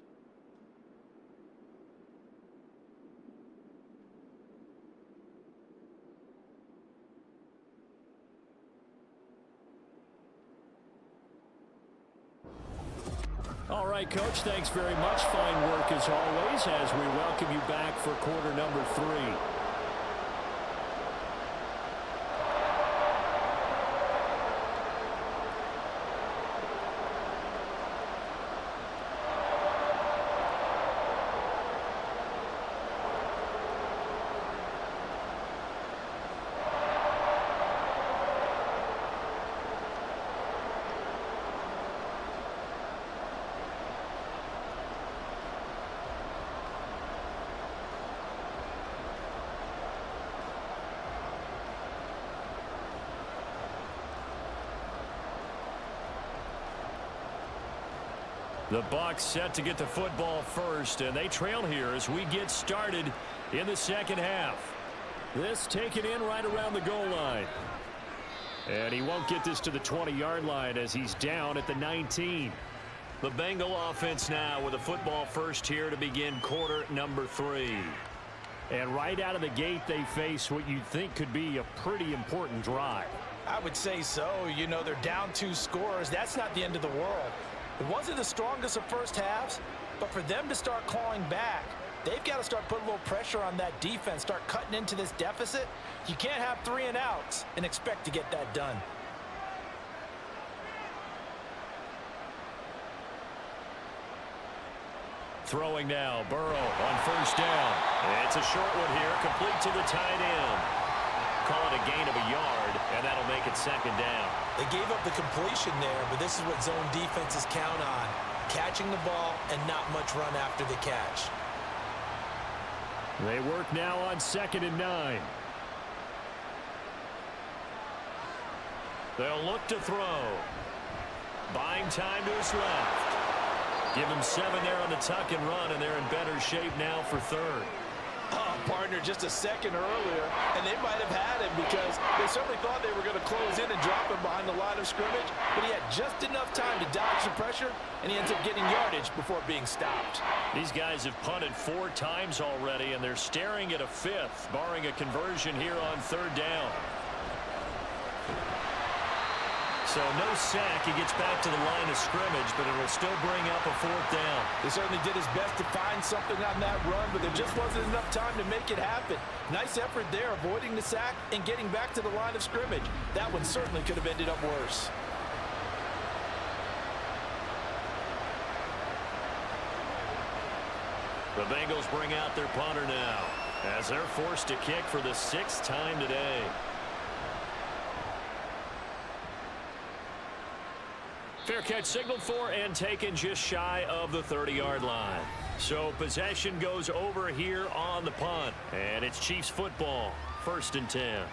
All right, Coach, thanks very much. Fine work as always as we welcome you back for quarter number 3. The Bucs set to get the football first, and they trail here as we get started in the second half. This taken in right around the goal line. And he won't get this to the 20-yard line as he's down at the 19. The Bengal offense now with a football first here to begin quarter number 3. And right out of the gate, they face what you'd think could be a pretty important drive. I would say so. You know, they're down 2 scores. That's not the end of the world. It wasn't the strongest of first halves, but for them to start clawing back, they've got to start putting a little pressure on that defense, start cutting into this deficit. You can't have 3 and outs and expect to get that done. Throwing now, Burrow on first down. It's a short one here, complete to the tight end. Call it a gain of a yard, and that'll make it second down. They gave up the completion there, but this is what zone defenses count on. Catching the ball and not much run after the catch. They work now on 2nd and 9. They'll look to throw. Buying time to his left. Give him 7 there on the tuck and run, and they're in better shape now for 3rd. Oh, partner, just a second earlier, and they might have had him because they certainly thought they were going to close in and drop him behind the line of scrimmage, but he had just enough time to dodge the pressure, and he ends up getting yardage before being stopped. These guys have punted 4 times already, and they're staring at a 5th, barring a conversion here on 3rd down. So no sack. He gets back to the line of scrimmage, but it'll still bring up a 4th down. He certainly did his best to find something on that run, but there just wasn't enough time to make it happen. Nice effort there, avoiding the sack and getting back to the line of scrimmage. That one certainly could have ended up worse. The Bengals bring out their punter now as they're forced to kick for the 6th time today. Fair catch signaled for and taken just shy of the 30-yard line. So possession goes over here on the punt. And it's Chiefs football, 1st and 10.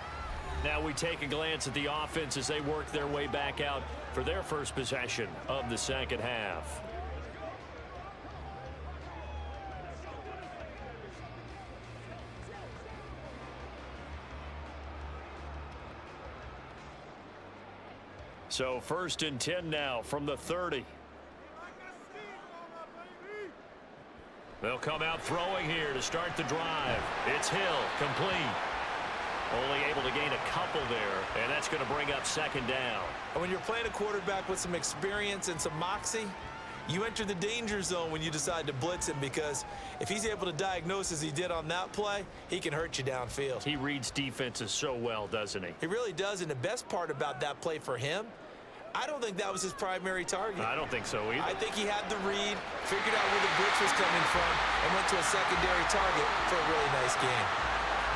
Now we take a glance at the offense as they work their way back out for their first possession of the second half. So 1st and 10 now from the 30. They'll come out throwing here to start the drive. It's Hill, complete. Only able to gain a couple there, and that's going to bring up 2nd down. And when you're playing a quarterback with some experience and some moxie, you enter the danger zone when you decide to blitz him, because if he's able to diagnose as he did on that play, he can hurt you downfield. He reads defenses so well, doesn't he? He really does, and the best part about that play for him, I don't think that was his primary target. I don't think so either. I think he had the read, figured out where the blitz was coming from, and went to a secondary target for a really nice game.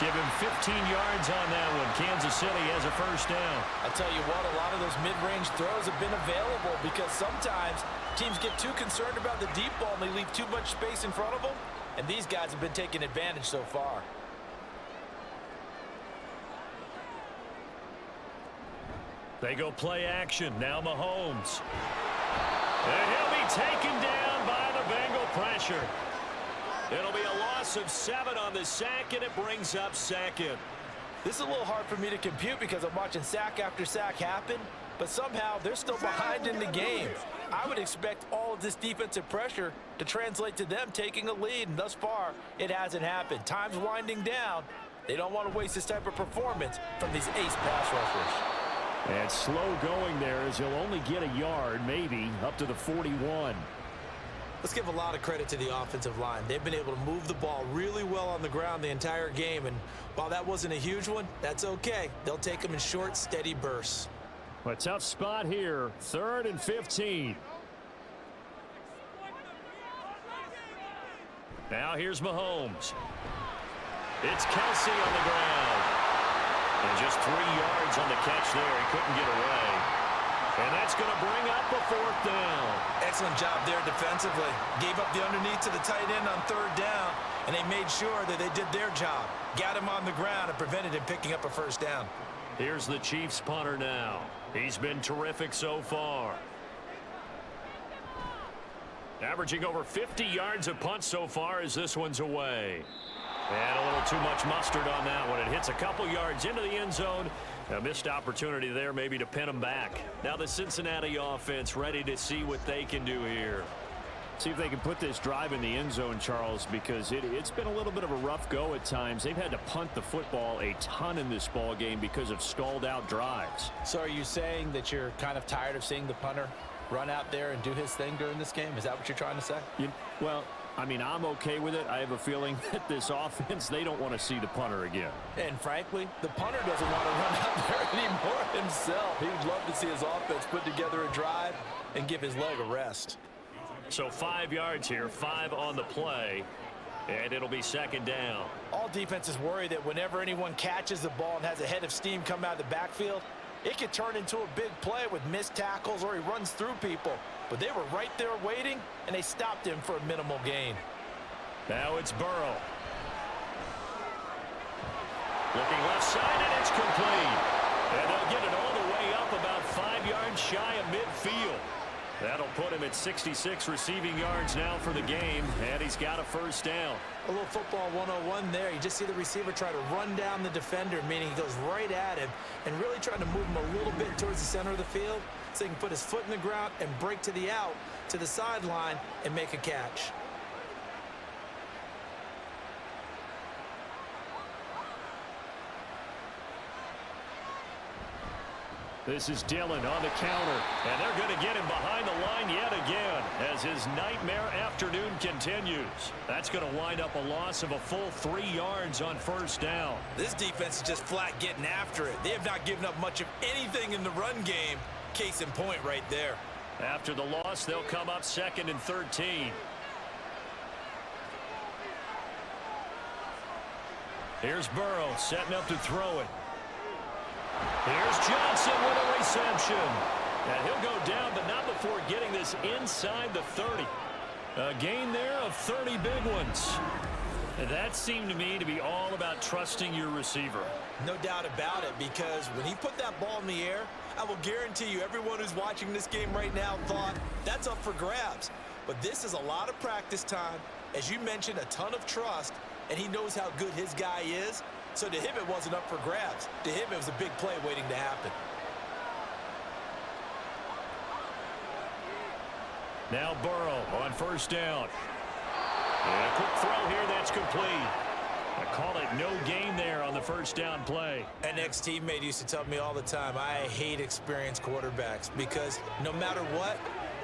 Give him 15 yards on that one. Kansas City has a 1st down. I'll tell you what, a lot of those mid-range throws have been available because sometimes teams get too concerned about the deep ball and they leave too much space in front of them, and these guys have been taking advantage so far. They go play action. Now Mahomes. And he'll be taken down by the Bengal pressure. It'll be a loss of 7 on the sack, and it brings up 2nd. This is a little hard for me to compute because I'm watching sack after sack happen, but somehow they're still behind in the game. I would expect all of this defensive pressure to translate to them taking a lead, and thus far, it hasn't happened. Time's winding down. They don't want to waste this type of performance from these ace pass rushers. And slow going there as he'll only get a yard, maybe, up to the 41. Let's give a lot of credit to the offensive line. They've been able to move the ball really well on the ground the entire game, and while that wasn't a huge one, that's okay. They'll take them in short, steady bursts. A tough spot here, 3rd and 15. Now here's Mahomes. It's Kelsey on the ground. And just 3 yards on the catch there. He couldn't get away. And that's going to bring up a 4th down. Excellent job there defensively. Gave up the underneath to the tight end on 3rd down, and they made sure that they did their job. Got him on the ground and prevented him picking up a 1st down. Here's the Chiefs punter now. He's been terrific so far. Averaging over 50 yards a punt so far as this one's away. And a little too much mustard on that one. It hits a couple yards into the end zone. A missed opportunity there maybe to pin them back. Now the Cincinnati offense ready to see what they can do here. See if they can put this drive in the end zone, Charles, because it's been a little bit of a rough go at times. They've had to punt the football a ton in this ball game because of stalled out drives. So are you saying that you're kind of tired of seeing the punter run out there and do his thing during this game? Is that what you're trying to say? Well, I mean, I'm okay with it. I have a feeling that this offense, they don't want to see the punter again. And frankly, the punter doesn't want to run out there anymore himself. He'd love to see his offense put together a drive and give his leg a rest. So 5 yards here, 5 on the play, and it'll be 2nd down. All defenses worry that whenever anyone catches the ball and has a head of steam come out of the backfield, it could turn into a big play with missed tackles or he runs through people. But they were right there waiting, and they stopped him for a minimal gain. Now it's Burrow. Looking left side, and it's complete. And they'll get it all the way up about 5 yards shy of midfield. That'll put him at 66 receiving yards now for the game, and he's got a 1st down. A little football 101 there. You just see the receiver try to run down the defender, meaning he goes right at him and really trying to move him a little bit towards the center of the field so he can put his foot in the ground and break to the out, to the sideline, and make a catch. This is Dillon on the counter, and they're going to get him behind the line yet again as his nightmare afternoon continues. That's going to wind up a loss of a full 3 yards on 1st down. This defense is just flat getting after it. They have not given up much of anything in the run game. Case in point right there. After the loss, they'll come up 2nd and 13. Here's Burrow setting up to throw it. Here's Johnson with a reception. And he'll go down, but not before getting this inside the 30. A gain there of 30 big ones. And that seemed to me to be all about trusting your receiver. No doubt about it, because when he put that ball in the air, I will guarantee you everyone who's watching this game right now thought that's up for grabs. But this is a lot of practice time. As you mentioned, a ton of trust, and he knows how good his guy is. So to him, it wasn't up for grabs. To him, it was a big play waiting to happen. Now Burrow on 1st down. And a quick throw here that's complete. I call it no gain there on the 1st down play. An ex-teammate used to tell me all the time, I hate experienced quarterbacks because no matter what,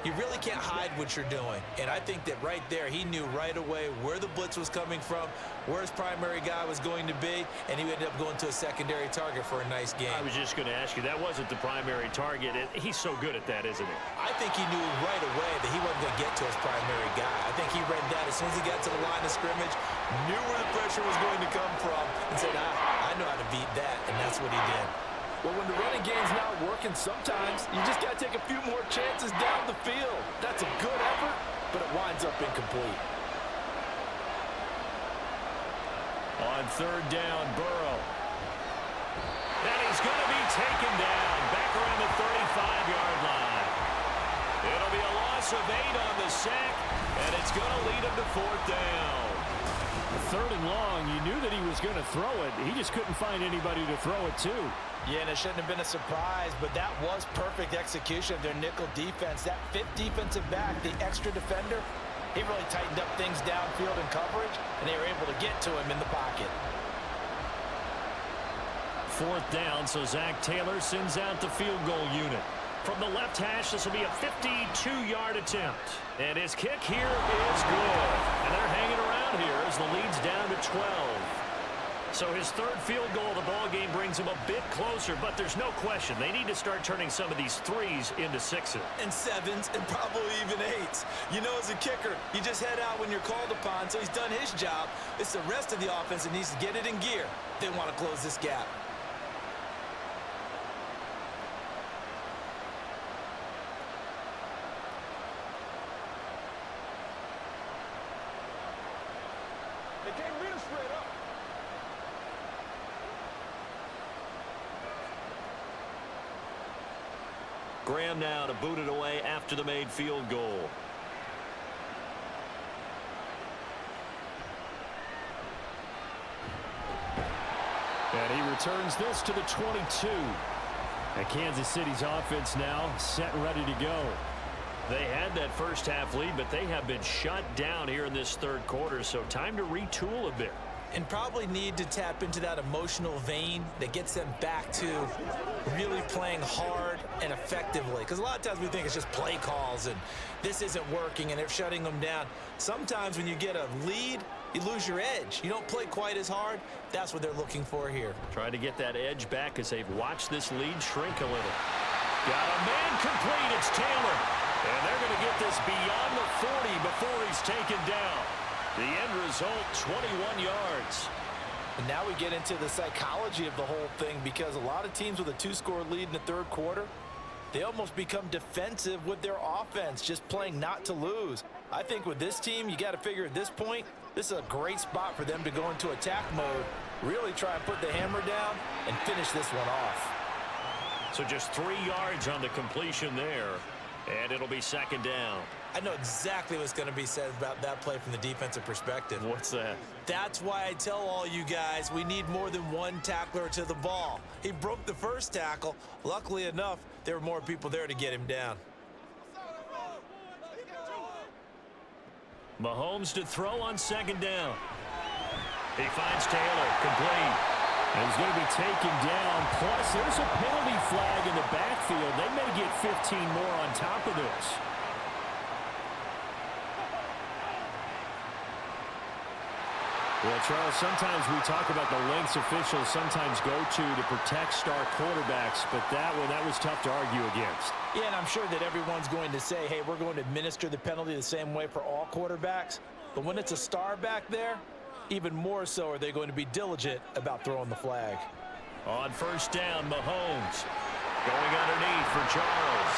you really can't hide what you're doing. And I think that right there, he knew right away where the blitz was coming from, where his primary guy was going to be, and he ended up going to a secondary target for a nice game. I was just going to ask you, that wasn't the primary target. He's so good at that, isn't he? I think he knew right away that he wasn't going to get to his primary guy. I think he read that as soon as he got to the line of scrimmage, knew where the pressure was going to come from, and said, I know how to beat that, and that's what he did. Well, when the running game's not working, sometimes you just got to take a few more chances down the field. That's a good effort, but it winds up incomplete. On 3rd down, Burrow. And he's going to be taken down back around the 35-yard line. It'll be a loss of 8 on the sack, and it's going to lead him to 4th down. Third and long, you knew that he was going to throw it. He just couldn't find anybody to throw it to. Yeah, and it shouldn't have been a surprise, but that was perfect execution of their nickel defense. That fifth defensive back, the extra defender, he really tightened up things downfield in coverage, and they were able to get to him in the pocket. Fourth down, so Zach Taylor sends out the field goal unit. From the left hash, this will be a 52-yard attempt. And his kick here is good. And they're hanging around here as the lead's down to 12. So his third field goal of the ball game brings him a bit closer, but there's no question they need to start turning some of these threes into sixes. And sevens, and probably even eights. You know, as a kicker, you just head out when you're called upon, so he's done his job. It's the rest of the offense that needs to get it in gear. They want to close this gap. Graham now to boot it away after the made field goal. And he returns this to the 22. And Kansas City's offense now set and ready to go. They had that first half lead, but they have been shut down here in this third quarter, so time to retool a bit. And probably need to tap into that emotional vein that gets them back to really playing hard and effectively. Because a lot of times we think it's just play calls and this isn't working and they're shutting them down. Sometimes when you get a lead, you lose your edge. You don't play quite as hard. That's what they're looking for here. Trying to get that edge back as they've watched this lead shrink a little. Got a man complete. It's Taylor. And they're going to get this beyond the 40 before he's taken down. The end result, 21 yards. And now we get into the psychology of the whole thing, because a lot of teams with a two-score lead in the third quarter, they almost become defensive with their offense, just playing not to lose. I think with this team, you got to figure at this point, this is a great spot for them to go into attack mode, really try and put the hammer down and finish this one off. So just 3 yards on the completion there, and it'll be second down. I know exactly what's going to be said about that play from the defensive perspective. What's that? That's why I tell all you guys we need more than one tackler to the ball. He broke the first tackle. Luckily enough, there were more people there to get him down. Mahomes to throw on second down. He finds Taylor, complete. And he's going to be taken down. Plus, there's a penalty flag in the backfield. They may get 15 more on top of this. Well, Charles, sometimes we talk about the lengths officials sometimes go to protect star quarterbacks, but that was tough to argue against. Yeah, and I'm sure that everyone's going to say, hey, we're going to administer the penalty the same way for all quarterbacks. But when it's a star back there, even more so are they going to be diligent about throwing the flag. On first down, Mahomes going underneath for Charles.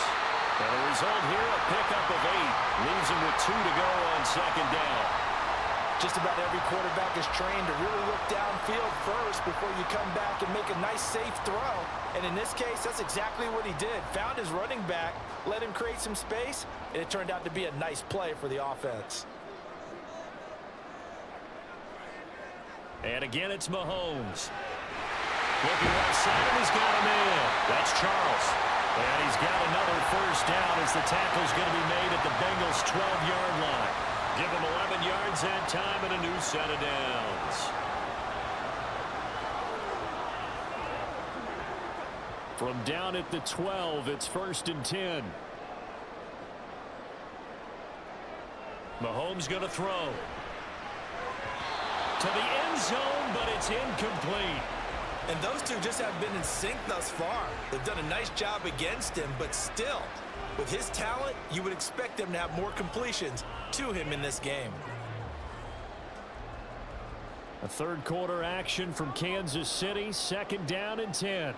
And the result here, a pickup of 8. Leaves him with 2 to go on second down. Just about every quarterback is trained to really look downfield first before you come back and make a nice, safe throw. And in this case, that's exactly what he did. Found his running back, let him create some space, and it turned out to be a nice play for the offense. And again, it's Mahomes. Looking right side, and he's got him in. That's Charles. And he's got another first down as the tackle's going to be made at the Bengals' 12-yard line. Give him 11 yards that time and a new set of downs. From down at the 12, it's first and 10. Mahomes going to throw. To the end zone, but it's incomplete. And those two just have been in sync thus far. They've done a nice job against him, but still, with his talent, you would expect them to have more completions to him in this game. A third quarter action from Kansas City, second down and 10.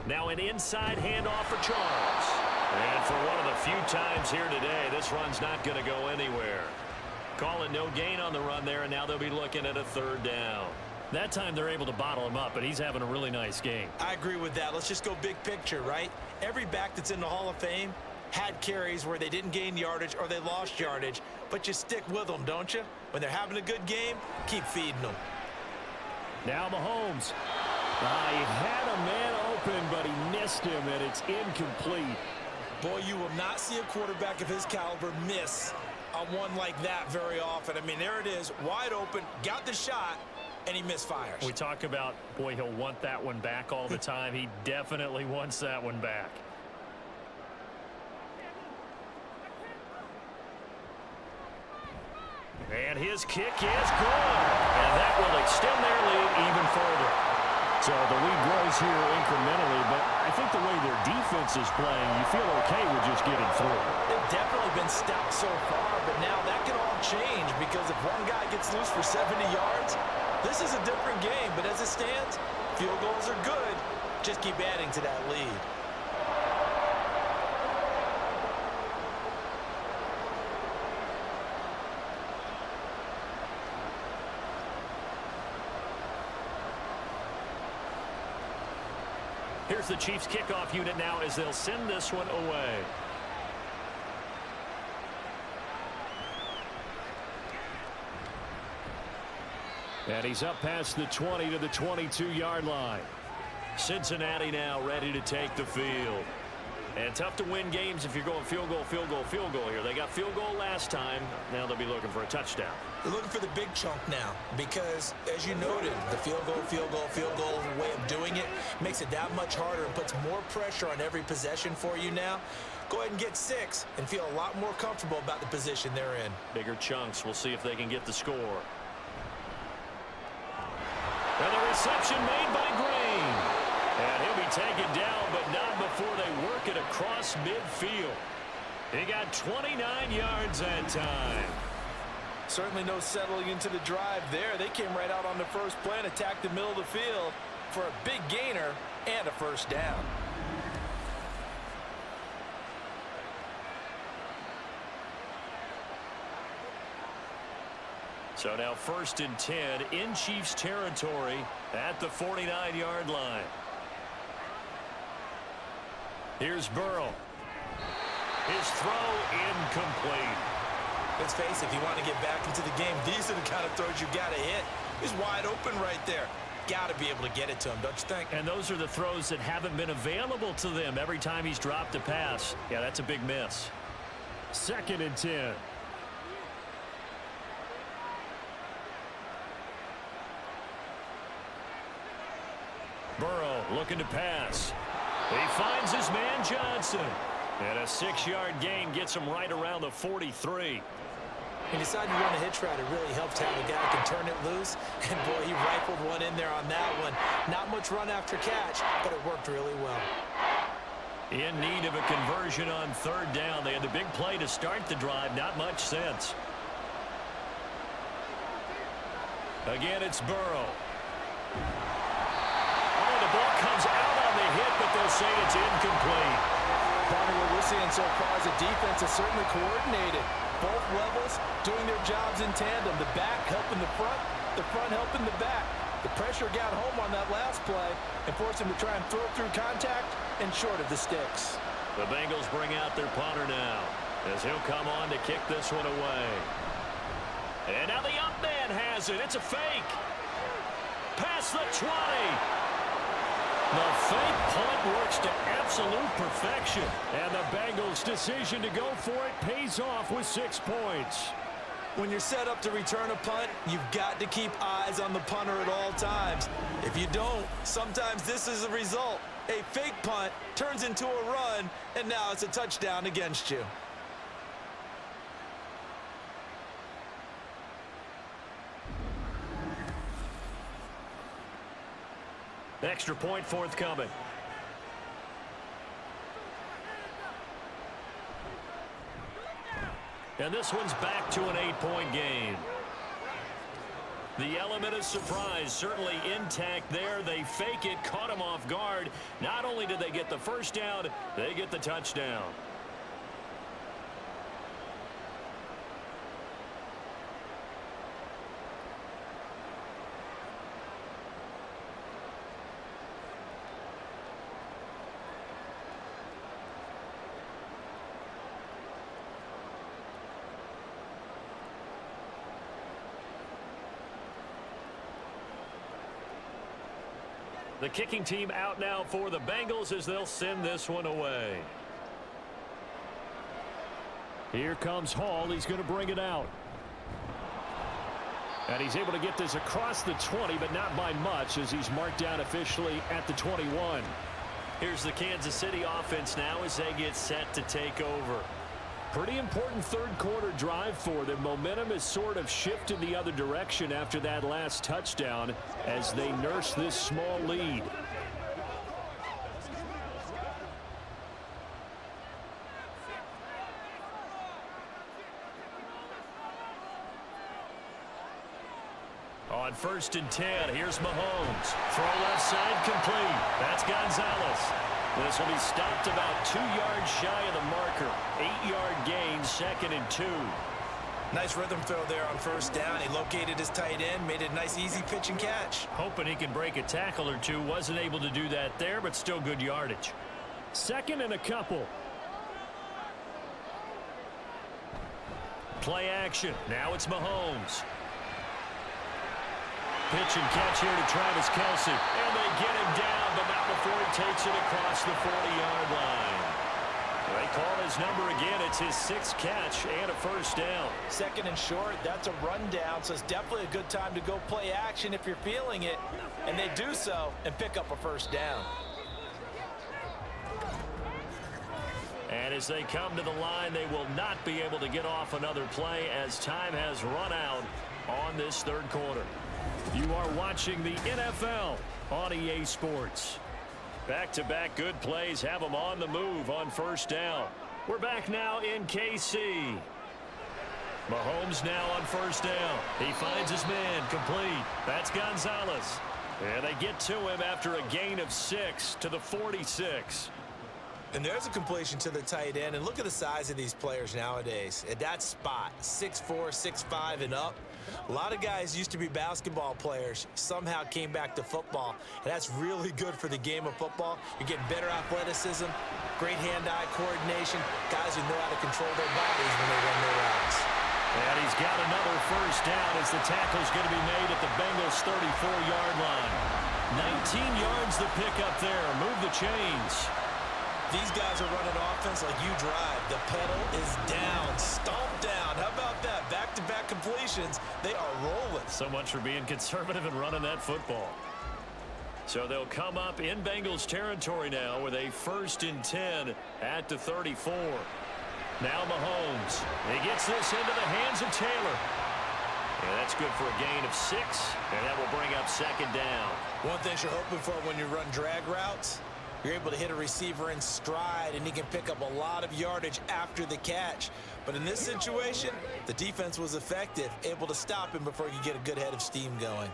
Now an inside handoff for Charles. And for one of the few times here today, this run's not going to go anywhere. Calling no gain on the run there, and now they'll be looking at a third down. That time they're able to bottle him up, but he's having a really nice game. I agree with that. Let's just go big picture, right? Every back that's in the Hall of Fame, had carries where they didn't gain yardage or they lost yardage, but you stick with them, don't you? When they're having a good game, keep feeding them. Now Mahomes. He had a man open, but he missed him, and it's incomplete. Boy, you will not see a quarterback of his caliber miss on one like that very often. I mean, there it is, wide open, got the shot, and he misfires. We talk about, boy, he'll want that one back all the time. He definitely wants that one back. And his kick is good. And that will extend their lead even further. So the lead grows here incrementally, but I think the way their defense is playing, you feel okay with just getting through. They've definitely been stout so far, but now that can all change because if one guy gets loose for 70 yards, this is a different game. But as it stands, field goals are good. Just keep adding to that lead. Here's the Chiefs kickoff unit now as they'll send this one away. And he's up past the 20 to the 22-yard line. Cincinnati now ready to take the field. And tough to win games if you're going field goal, field goal, field goal here. They got field goal last time. Now they'll be looking for a touchdown. They're looking for the big chunk now because, as you noted, the field goal way of doing it makes it that much harder and puts more pressure on every possession for you now. Go ahead and get 6 and feel a lot more comfortable about the position they're in. Bigger chunks. We'll see if they can get the score. And the reception made by Green. And he'll be taken down, but not before they work it across midfield. He got 29 yards that time. Certainly no settling into the drive there. They came right out on the first play and attacked the middle of the field for a big gainer and a first down. So now 1st and 10 in Chiefs territory at the 49-yard line. Here's Burrow. His throw incomplete. Let's face it, if you want to get back into the game, these are the kind of throws you got to hit. He's wide open right there. Got to be able to get it to him, don't you think? And those are the throws that haven't been available to them every time he's dropped a pass. Yeah, that's a big miss. 2nd and 10. Burrow looking to pass. He finds his man Johnson. And a 6-yard gain gets him right around the 43. He decided to run a hitch route. It really helped have a guy who can turn it loose. And, boy, he rifled one in there on that one. Not much run after catch, but it worked really well. In need of a conversion on 3rd down. They had the big play to start the drive. Not much sense. Again, it's Burrow. Oh, the ball comes out on the hit, but they'll say it's incomplete. Bonnie, what we're seeing so far is the defense is certainly coordinated. Both levels doing their jobs in tandem. The back helping the front helping the back. The pressure got home on that last play and forced him to try and throw through contact and short of the sticks. The Bengals bring out their punter now as he'll come on to kick this one away. And now the up man has it. It's a fake. Past the 20. The fake punt works to absolute perfection. And the Bengals' decision to go for it pays off with 6 points. When you're set up to return a punt, you've got to keep eyes on the punter at all times. If you don't, sometimes this is the result. A fake punt turns into a run, and now it's a touchdown against you. Extra point forthcoming. And this one's back to an 8-point game. The element of surprise certainly intact there. They fake it, caught him off guard. Not only did they get the first down, they get the touchdown. The kicking team out now for the Bengals as they'll send this one away. Here comes Hall. He's going to bring it out. And he's able to get this across the 20, but not by much as he's marked down officially at the 21. Here's the Kansas City offense now as they get set to take over. Pretty important third quarter drive for them. Momentum has sort of shifted the other direction after that last touchdown as they nurse this small lead. On 1st and 10, here's Mahomes. Throw left side complete. That's Gonzalez. This will be stopped about 2 yards shy of the marker. 8-yard gain, 2nd and 2. Nice rhythm throw there on 1st down. He located his tight end, made it a nice, easy pitch and catch. Hoping he can break a tackle or two. Wasn't able to do that there, but still good yardage. 2nd and a couple. Play action. Now it's Mahomes. Pitch and catch here to Travis Kelce. And they get him down, but not before he takes it across the 40-yard line. They call his number again. It's his 6th catch and a 1st down. 2nd and short, that's a rundown, so it's definitely a good time to go play action if you're feeling it. And they do so and pick up a 1st down. And as they come to the line, they will not be able to get off another play as time has run out on this 3rd quarter. You are watching the NFL on EA Sports. Back-to-back good plays have them on the move on 1st down. We're back now in KC. Mahomes now on 1st down. He finds his man complete. That's Gonzalez. And they get to him after a gain of 6 to the 46. And there's a completion to the tight end. And look at the size of these players nowadays. At that spot, 6'4", 6'5", and up. A lot of guys used to be basketball players, somehow came back to football, and that's really good for the game of football. You're getting better athleticism, great hand-eye coordination, guys who know how to control their bodies when they run their routes. And he's got another 1st down as the tackle's going to be made at the Bengals' 34-yard line. 19 yards the pickup there. Move the chains. These guys are running offense like you drive. The pedal is down, stomped down. How about that? Back-to-back completions. They are rolling. So much for being conservative and running that football. So they'll come up in Bengals territory now with a 1st and 10 at the 34. Now Mahomes. He gets this into the hands of Taylor. And that's good for a gain of 6, and that will bring up 2nd down. One thing you're hoping for when you run drag routes, you're able to hit a receiver in stride, and he can pick up a lot of yardage after the catch. But in this situation, the defense was effective, able to stop him before he could get a good head of steam going.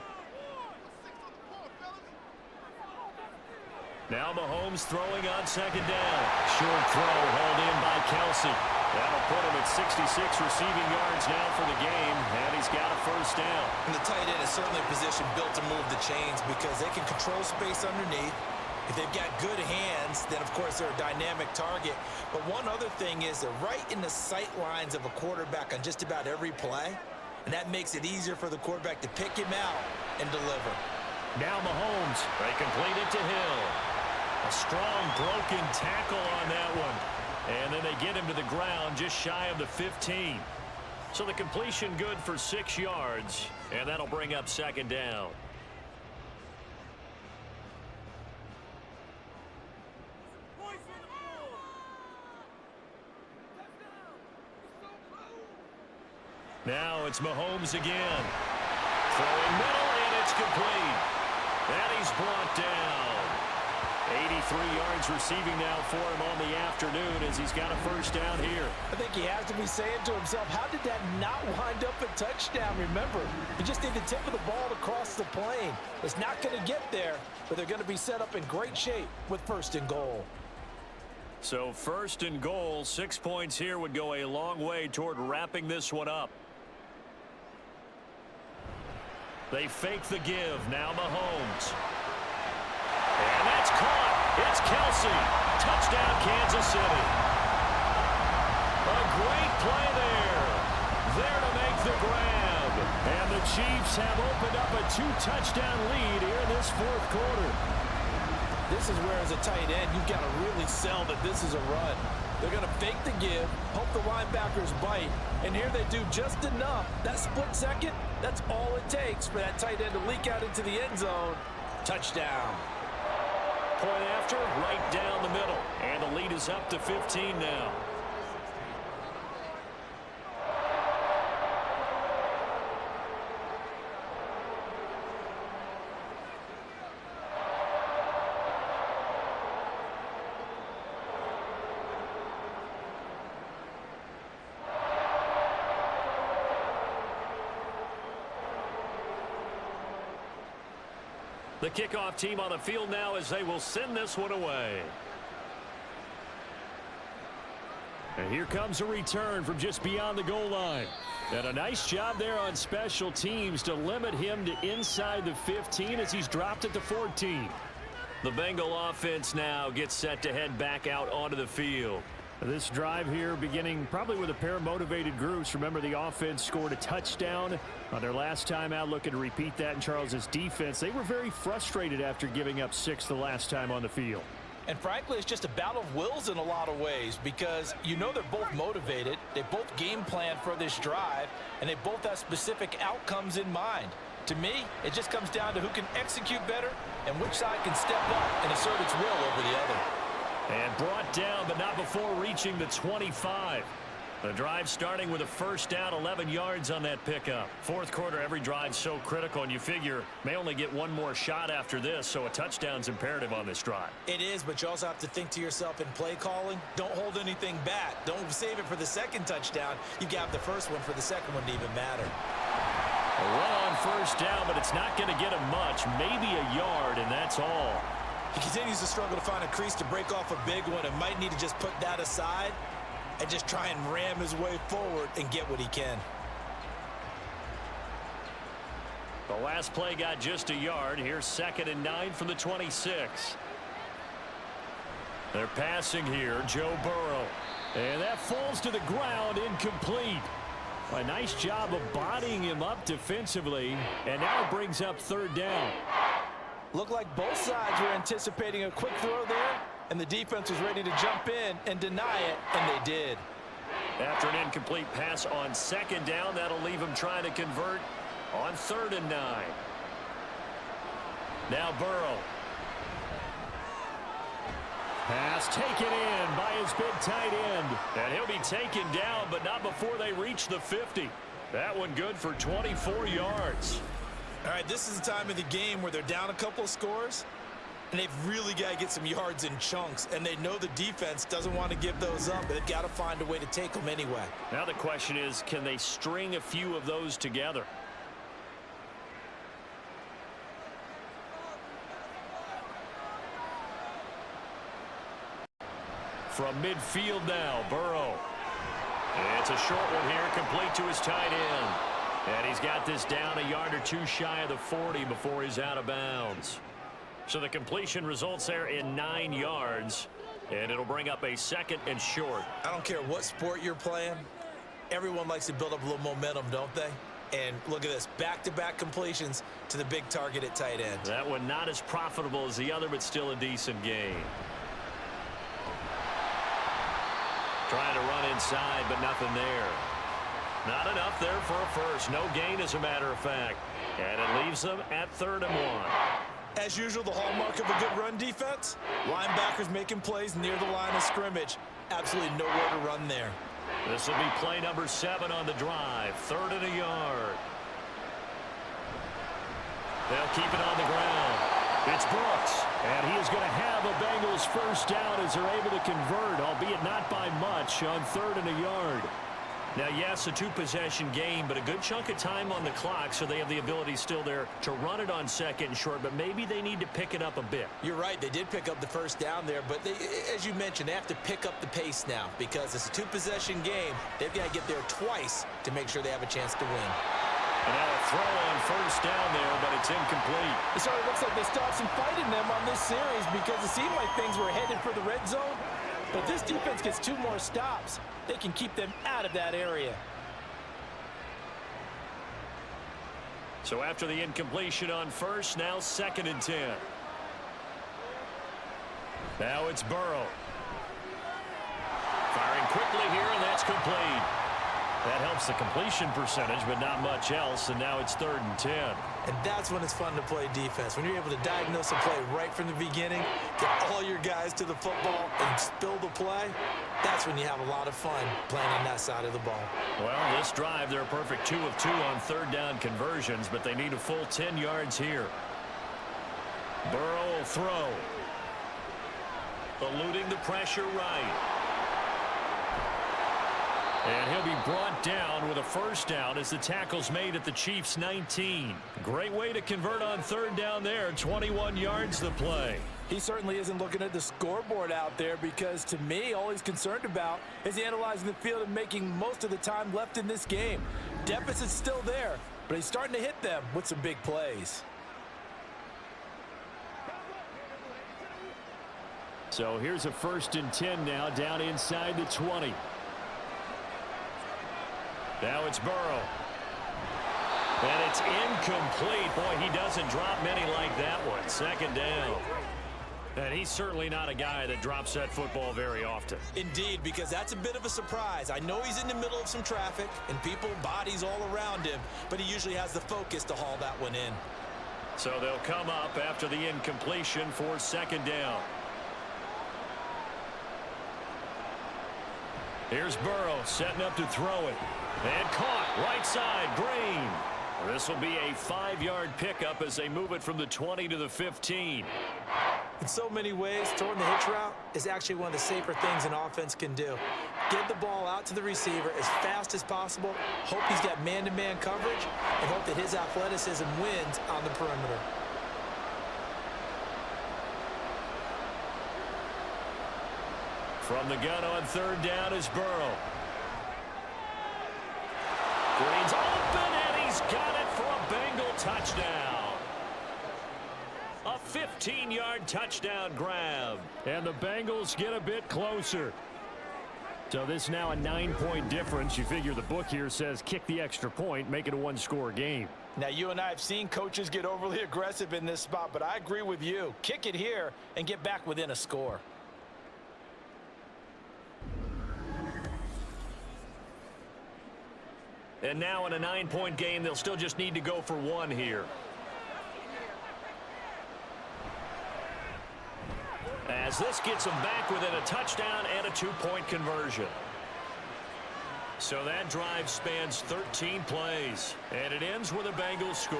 Now Mahomes throwing on 2nd down. Short throw hauled in by Kelce. That'll put him at 66 receiving yards now for the game, and he's got a 1st down. And the tight end is certainly a position built to move the chains because they can control space underneath. If they've got good hands, then, of course, they're a dynamic target. But one other thing is they're right in the sight lines of a quarterback on just about every play, and that makes it easier for the quarterback to pick him out and deliver. Now Mahomes. They complete it to Hill. A strong broken tackle on that one. And then they get him to the ground just shy of the 15. So the completion good for 6 yards, and that'll bring up 2nd down. Now it's Mahomes again. Throwing middle, and it's complete. And he's brought down. 83 yards receiving now for him on the afternoon as he's got a 1st down here. I think he has to be saying to himself, how did that not wind up a touchdown? Remember, you just need the tip of the ball to cross the plane. It's not going to get there, but they're going to be set up in great shape with 1st and goal. So 1st and goal, 6 points here would go a long way toward wrapping this one up. They fake the give. Now Mahomes. And that's caught. It's Kelce. Touchdown, Kansas City. A great play there. There to make the grab. And the Chiefs have opened up a 2-touchdown lead here in this 4th quarter. This is where, as a tight end, you've got to really sell that this is a run. They're going to fake the give, hope the linebackers bite, and here they do just enough. That split second, that's all it takes for that tight end to leak out into the end zone. Touchdown. Point after, right down the middle. And the lead is up to 15 now. The kickoff team on the field now as they will send this one away. And here comes a return from just beyond the goal line. And a nice job there on special teams to limit him to inside the 15 as he's dropped at the 14. The Bengal offense now gets set to head back out onto the field. This drive here beginning probably with a pair of motivated groups. Remember, the offense scored a touchdown on their last time out, looking to repeat that in Charles's defense. They were very frustrated after giving up 6 the last time on the field. And frankly, it's just a battle of wills in a lot of ways because you know they're both motivated. They both game plan for this drive, and they both have specific outcomes in mind. To me, it just comes down to who can execute better and which side can step up and assert its will over the other. And brought down, but not before reaching the 25. The drive starting with a first down, 11 yards on that pickup. Fourth quarter, every drive so critical, and you figure may only get one more shot after this, so a touchdown's imperative on this drive. It is, but you also have to think to yourself in play calling, don't hold anything back. Don't save it for the second touchdown. You got the first one for the second one to even matter. A run on first down, but it's not going to get him much, maybe a yard, and that's all. He continues to struggle to find a crease to break off a big one and might need to just put that aside and just try and ram his way forward and get what he can. The last play got just a yard. Here's 2nd and 9 from the 26. They're passing here, Joe Burrow. And that falls to the ground, incomplete. A nice job of bodying him up defensively, and now it brings up 3rd down. Looked like both sides were anticipating a quick throw there, and the defense was ready to jump in and deny it, and they did. After an incomplete pass on 2nd down, that'll leave him trying to convert on 3rd and 9. Now Burrow. Pass taken in by his big tight end. And he'll be taken down, but not before they reach the 50. That one good for 24 yards. All right, this is the time of the game where they're down a couple of scores, and they've really got to get some yards in chunks, and they know the defense doesn't want to give those up, but they've got to find a way to take them anyway. Now the question is, can they string a few of those together? From midfield now, Burrow. It's a short one here, complete to his tight end. And he's got this down a yard or two shy of the 40 before he's out of bounds. So the completion results there in 9 yards, and it'll bring up a 2nd and short. I don't care what sport you're playing. Everyone likes to build up a little momentum, don't they? And look at this, back-to-back completions to the big target at tight end. That one not as profitable as the other, but still a decent gain. Trying to run inside, but nothing there. Not enough there for a first. No gain, as a matter of fact. And it leaves them at 3rd and 1. As usual, the hallmark of a good run defense, linebackers making plays near the line of scrimmage. Absolutely nowhere to run there. This will be play number 7 on the drive. 3rd and a yard. They'll keep it on the ground. It's Brooks, and he is going to have a Bengals first down as they're able to convert, albeit not by much, on 3rd and a yard. Now, yes, a 2-possession game, but a good chunk of time on the clock, so they have the ability still there to run it on 2nd and short, but maybe they need to pick it up a bit. You're right, they did pick up the first down there, but they, as you mentioned, they have to pick up the pace now because it's a 2-possession game. They've got to get there twice to make sure they have a chance to win. And now a throw on first down there, but it's incomplete. It sort of looks like they still have some fight in them on this series because it seemed like things were headed for the red zone. But this defense gets 2 more stops. They can keep them out of that area. So after the incompletion on first, now 2nd and 10. Now it's Burrow. Firing quickly here, and that's complete. That helps the completion percentage, but not much else, and now it's 3rd and 10. And that's when it's fun to play defense. When you're able to diagnose a play right from the beginning, get all your guys to the football, and spill the play, that's when you have a lot of fun playing on that side of the ball. Well, this drive, they're a perfect 2 of 2 on 3rd down conversions, but they need a full 10 yards here. Burrow will throw. Eluding the pressure right. And he'll be brought down with a 1st down as the tackle's made at the Chiefs' 19. Great way to convert on 3rd down there. 21 yards the play. He certainly isn't looking at the scoreboard out there because, to me, all he's concerned about is analyzing the field and making most of the time left in this game. Deficit's still there, but he's starting to hit them with some big plays. So here's a 1st and 10 now down inside the 20. Now it's Burrow. And it's incomplete. Boy, he doesn't drop many like that one. 2nd down. And he's certainly not a guy that drops that football very often. Indeed, because that's a bit of a surprise. I know he's in the middle of some traffic and people, bodies all around him, but he usually has the focus to haul that one in. So they'll come up after the incompletion for 2nd down. Here's Burrow setting up to throw it. And caught right side, Green. This will be a 5-yard pickup as they move it from the 20 to the 15. In so many ways, throwing the hitch route is actually one of the safer things an offense can do. Get the ball out to the receiver as fast as possible, hope he's got man-to-man coverage, and hope that his athleticism wins on the perimeter. From the gun on 3rd down is Burrow. Green's open, and he's got it for a Bengal touchdown. A 15-yard touchdown grab. And the Bengals get a bit closer. So this is now a 9-point difference. You figure the book here says kick the extra point, make it a 1-score game. Now, you and I have seen coaches get overly aggressive in this spot, but I agree with you. Kick it here and get back within a score. And now in a 9-point game, they'll still just need to go for 1 here. As this gets them back within a touchdown and a 2-point conversion. So that drive spans 13 plays, and it ends with a Bengals score.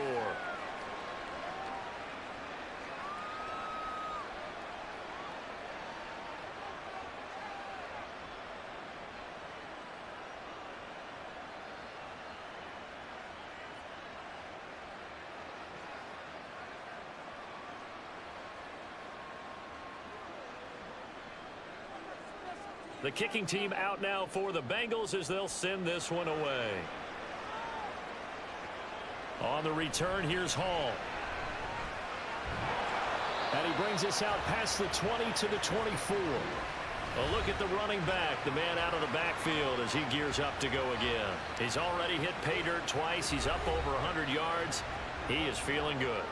The kicking team out now for the Bengals as they'll send this one away. On the return, here's Hall. And he brings us out past the 20 to the 24. A look at the running back, the man out of the backfield as he gears up to go again. He's already hit pay dirt twice. He's up over 100 yards. He is feeling good.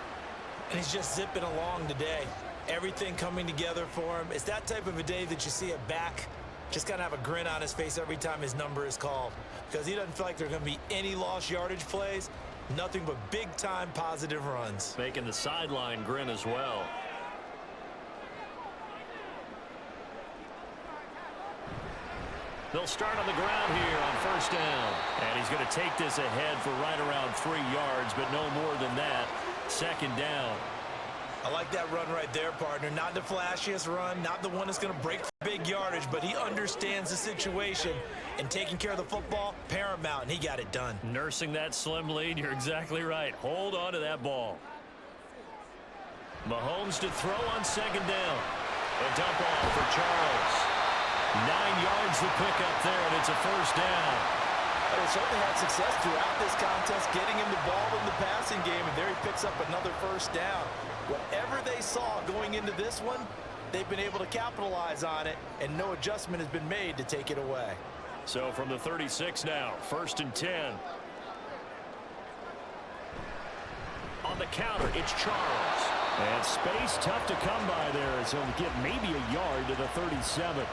And he's just zipping along today. Everything coming together for him. It's that type of a day that you see a back just kind of have a grin on his face every time his number is called, because he doesn't feel like there are going to be any lost yardage plays, nothing but big-time positive runs. Making the sideline grin as well. They'll start on the ground here on 1st down. And he's going to take this ahead for right around 3 yards, but no more than that. 2nd down. I like that run right there, partner. Not the flashiest run, not the one that's going to break big yardage, but he understands the situation, and taking care of the football, paramount, and he got it done. Nursing that slim lead, you're exactly right. Hold on to that ball. Mahomes to throw on 2nd down. A dump off for Charles. 9 yards to pick up there, and it's a 1st down. They certainly had success throughout this contest, getting him the ball in the passing game, and there he picks up another 1st down. Whatever they saw going into this one, they've been able to capitalize on it, and no adjustment has been made to take it away. So from the 36 now, 1st and 10. On the counter, it's Charles. And space tough to come by there as he'll get maybe a yard to the 37.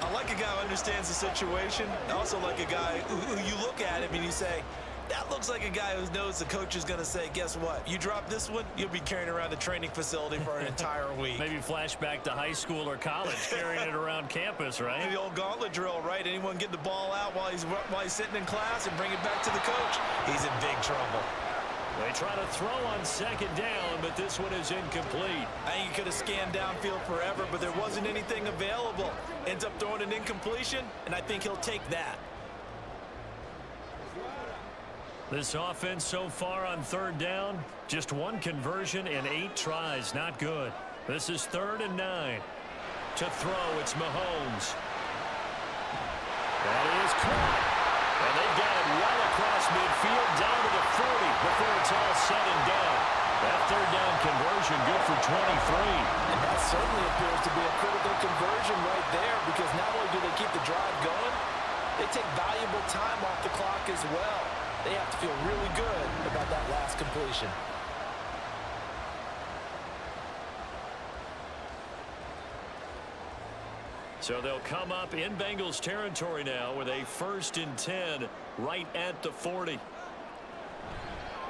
I like a guy who understands the situation. I also like a guy who you look at him and you say, that looks like a guy who knows the coach is going to say, guess what? You drop this one, you'll be carrying around the training facility for an entire week. Maybe flashback to high school or college, carrying it around campus, right? The old gauntlet drill, right? Anyone get the ball out while he's sitting in class and bring it back to the coach? He's in big trouble. They try to throw on second down, but this one is incomplete. I think he could have scanned downfield forever, but there wasn't anything available. Ends up throwing an incompletion, and I think he'll take that. This offense so far on third down, just one conversion and 8 tries. Not good. This is 3rd and 9. To throw, it's Mahomes. That is caught. And they've got it well across midfield down to the 40 before it's all said and done. That third down conversion good for 23. And that certainly appears to be a critical conversion right there, because not only do they keep the drive going, they take valuable time off the clock as well. They have to feel really good about that last completion. So they'll come up in Bengals territory now with a 1st and 10 right at the 40.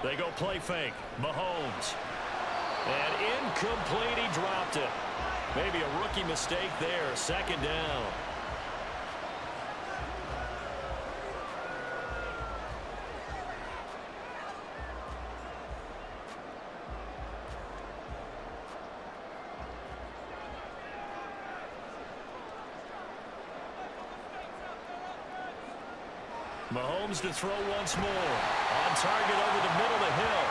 They go play fake. Mahomes. And incomplete. He dropped it. Maybe a rookie mistake there. 2nd down. Mahomes to throw once more. On target over the middle of the hill.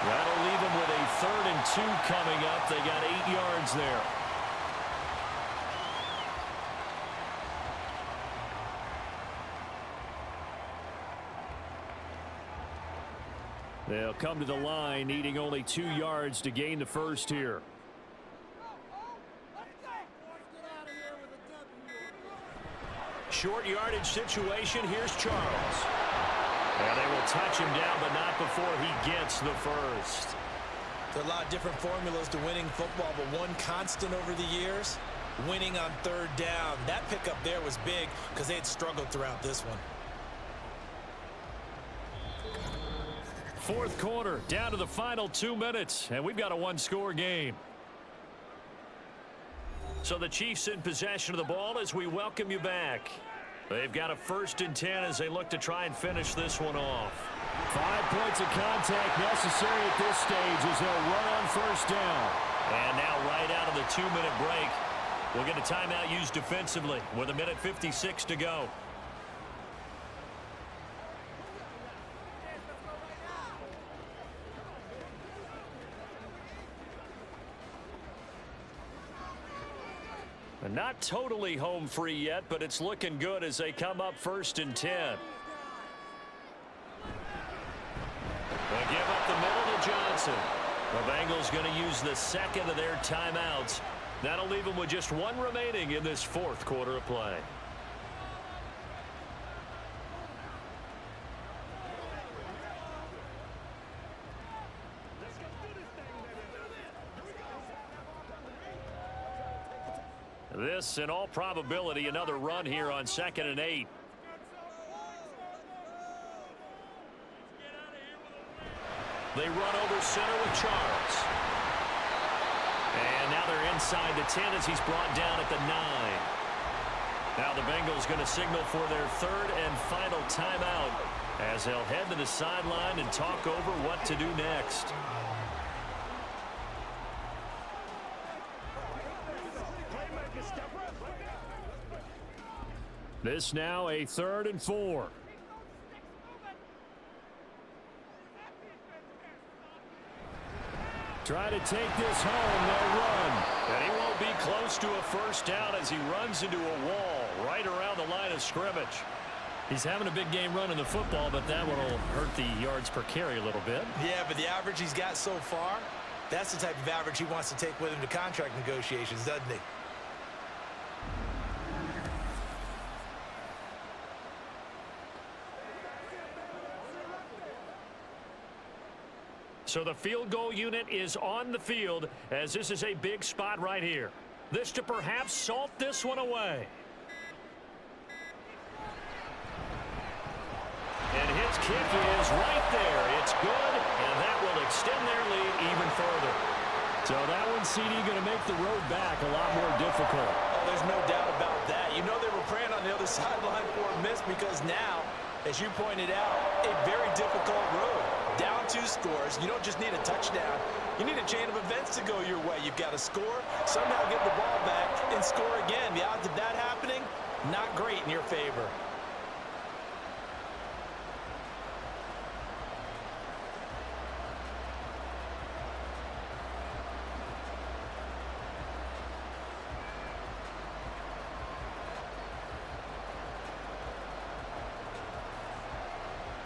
That'll leave him with a 3rd and 2 coming up. They got 8 yards there. They'll come to the line needing only 2 yards to gain the first here. Short yardage situation. Here's Charles. And they will touch him down, but not before he gets the first. There are a lot of different formulas to winning football, but one constant over the years, winning on 3rd down. That pickup there was big because they had struggled throughout this one. 4th quarter, down to the final 2 minutes, and we've got a 1-score game. So the Chiefs in possession of the ball as we welcome you back. They've got a 1st and 10 as they look to try and finish this one off. 5 points of contact necessary at this stage as they'll run on 1st down. And now right out of the 2-minute break, we'll get a timeout used defensively with 1:56 to go. Not totally home free yet, but it's looking good as they come up 1st and 10. They give up the middle to Johnson. The Bengals going to use the 2nd of their timeouts. That'll leave them with just 1 remaining in this 4th quarter of play. This, in all probability, another run here on 2nd and 8. They run over center with Charles. And now they're inside the 10 as he's brought down at the 9. Now the Bengals going to signal for their 3rd and final timeout as they'll head to the sideline and talk over what to do next. This now a 3rd and 4. Try to take this home. They'll run. And he won't be close to a 1st down as he runs into a wall right around the line of scrimmage. He's having a big game running the football, but that one will hurt the yards per carry a little bit. Yeah, but the average he's got so far, that's the type of average he wants to take with him to contract negotiations, doesn't he? So the field goal unit is on the field as this is a big spot right here. This to perhaps salt this one away. And his kick is right there. It's good, and that will extend their lead even further. So that one, CD, going to make the road back a lot more difficult. Oh, there's no doubt about that. You know they were praying on the other sideline for a miss because now, as you pointed out, a very difficult road. Down 2 scores. You don't just need a touchdown. You need a chain of events to go your way. You've got to score, somehow get the ball back, and score again. The odds of that happening, not great in your favor.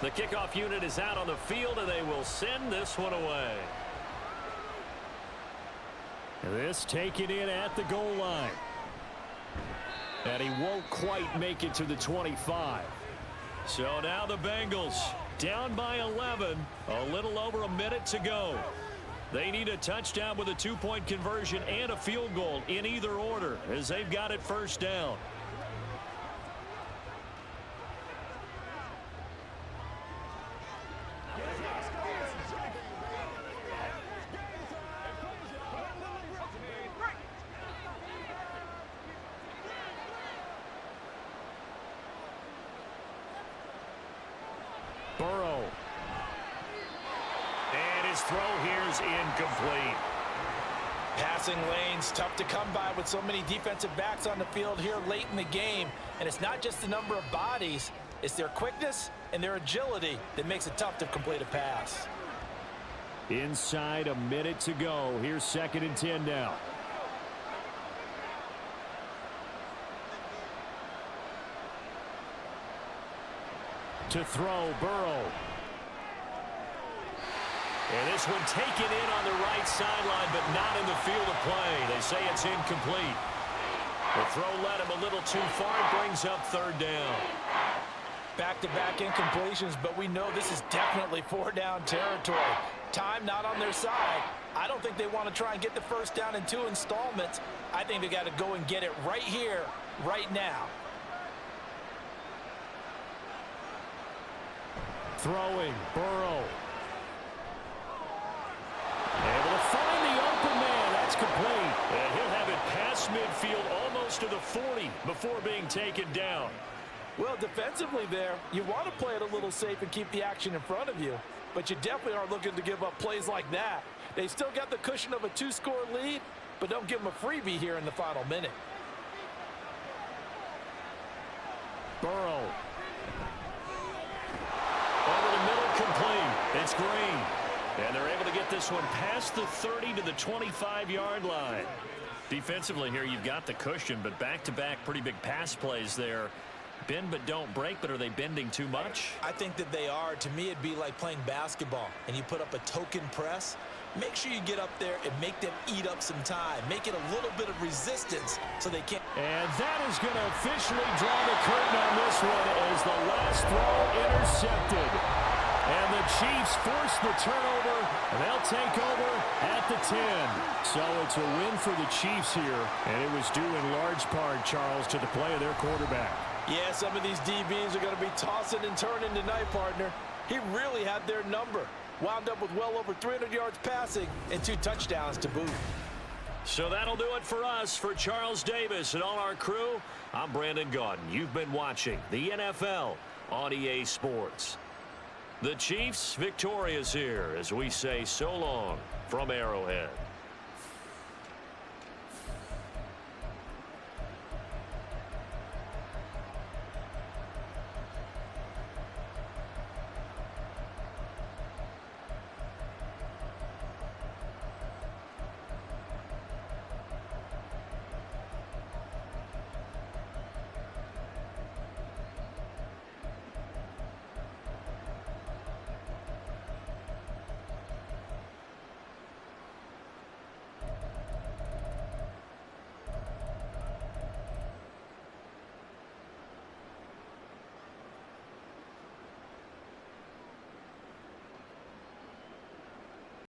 The kickoff unit is out on the field, and they will send this one away. This taken in at the goal line. And he won't quite make it to the 25. So now the Bengals down by 11, a little over a minute to go. They need a touchdown with a 2-point conversion and a field goal in either order as they've got it first down. Burrow. And his throw here's incomplete. Passing lanes, tough to come by with so many defensive backs on the field here late in the game. And it's not just the number of bodies, it's their quickness and their agility that makes it tough to complete a pass. Inside a minute to go. Here's 2nd and 10 now. To throw, Burrow. And this one taken in on the right sideline, but not in the field of play. They say it's incomplete. The throw led him a little too far. It brings up 3rd down. Back-to-back incompletions, but we know this is definitely 4-down territory. Time not on their side. I don't think they want to try and get the first down in 2 installments. I think they got to go and get it right here, right now. Throwing, Burrow. Able to find the open man. That's complete. And he'll have it past midfield almost to the 40 before being taken down. Well, defensively there, you want to play it a little safe and keep the action in front of you, but you definitely aren't looking to give up plays like that. They still got the cushion of a 2-score lead, but don't give them a freebie here in the final minute. Burrow. Over the middle, complete. It's Green. And they're able to get this one past the 30 to the 25-yard line. Defensively here, you've got the cushion, but back-to-back pretty big pass plays there. Bend but don't break, but are they bending too much? I think that they are. To me, it'd be like playing basketball, and you put up a token press. Make sure you get up there and make them eat up some time. Make it a little bit of resistance so they can't. And that is going to officially draw the curtain on this one as the last throw intercepted. And the Chiefs force the turnover, and they'll take over at the 10. So it's a win for the Chiefs here, and it was due in large part, Charles, to the play of their quarterback. Yeah, some of these DBs are going to be tossing and turning tonight, partner. He really had their number. Wound up with well over 300 yards passing and 2 touchdowns to boot. So that'll do it for us. For Charles Davis and all our crew, I'm Brandon Gaudin. You've been watching the NFL on EA Sports. The Chiefs victorious here as we say so long from Arrowhead.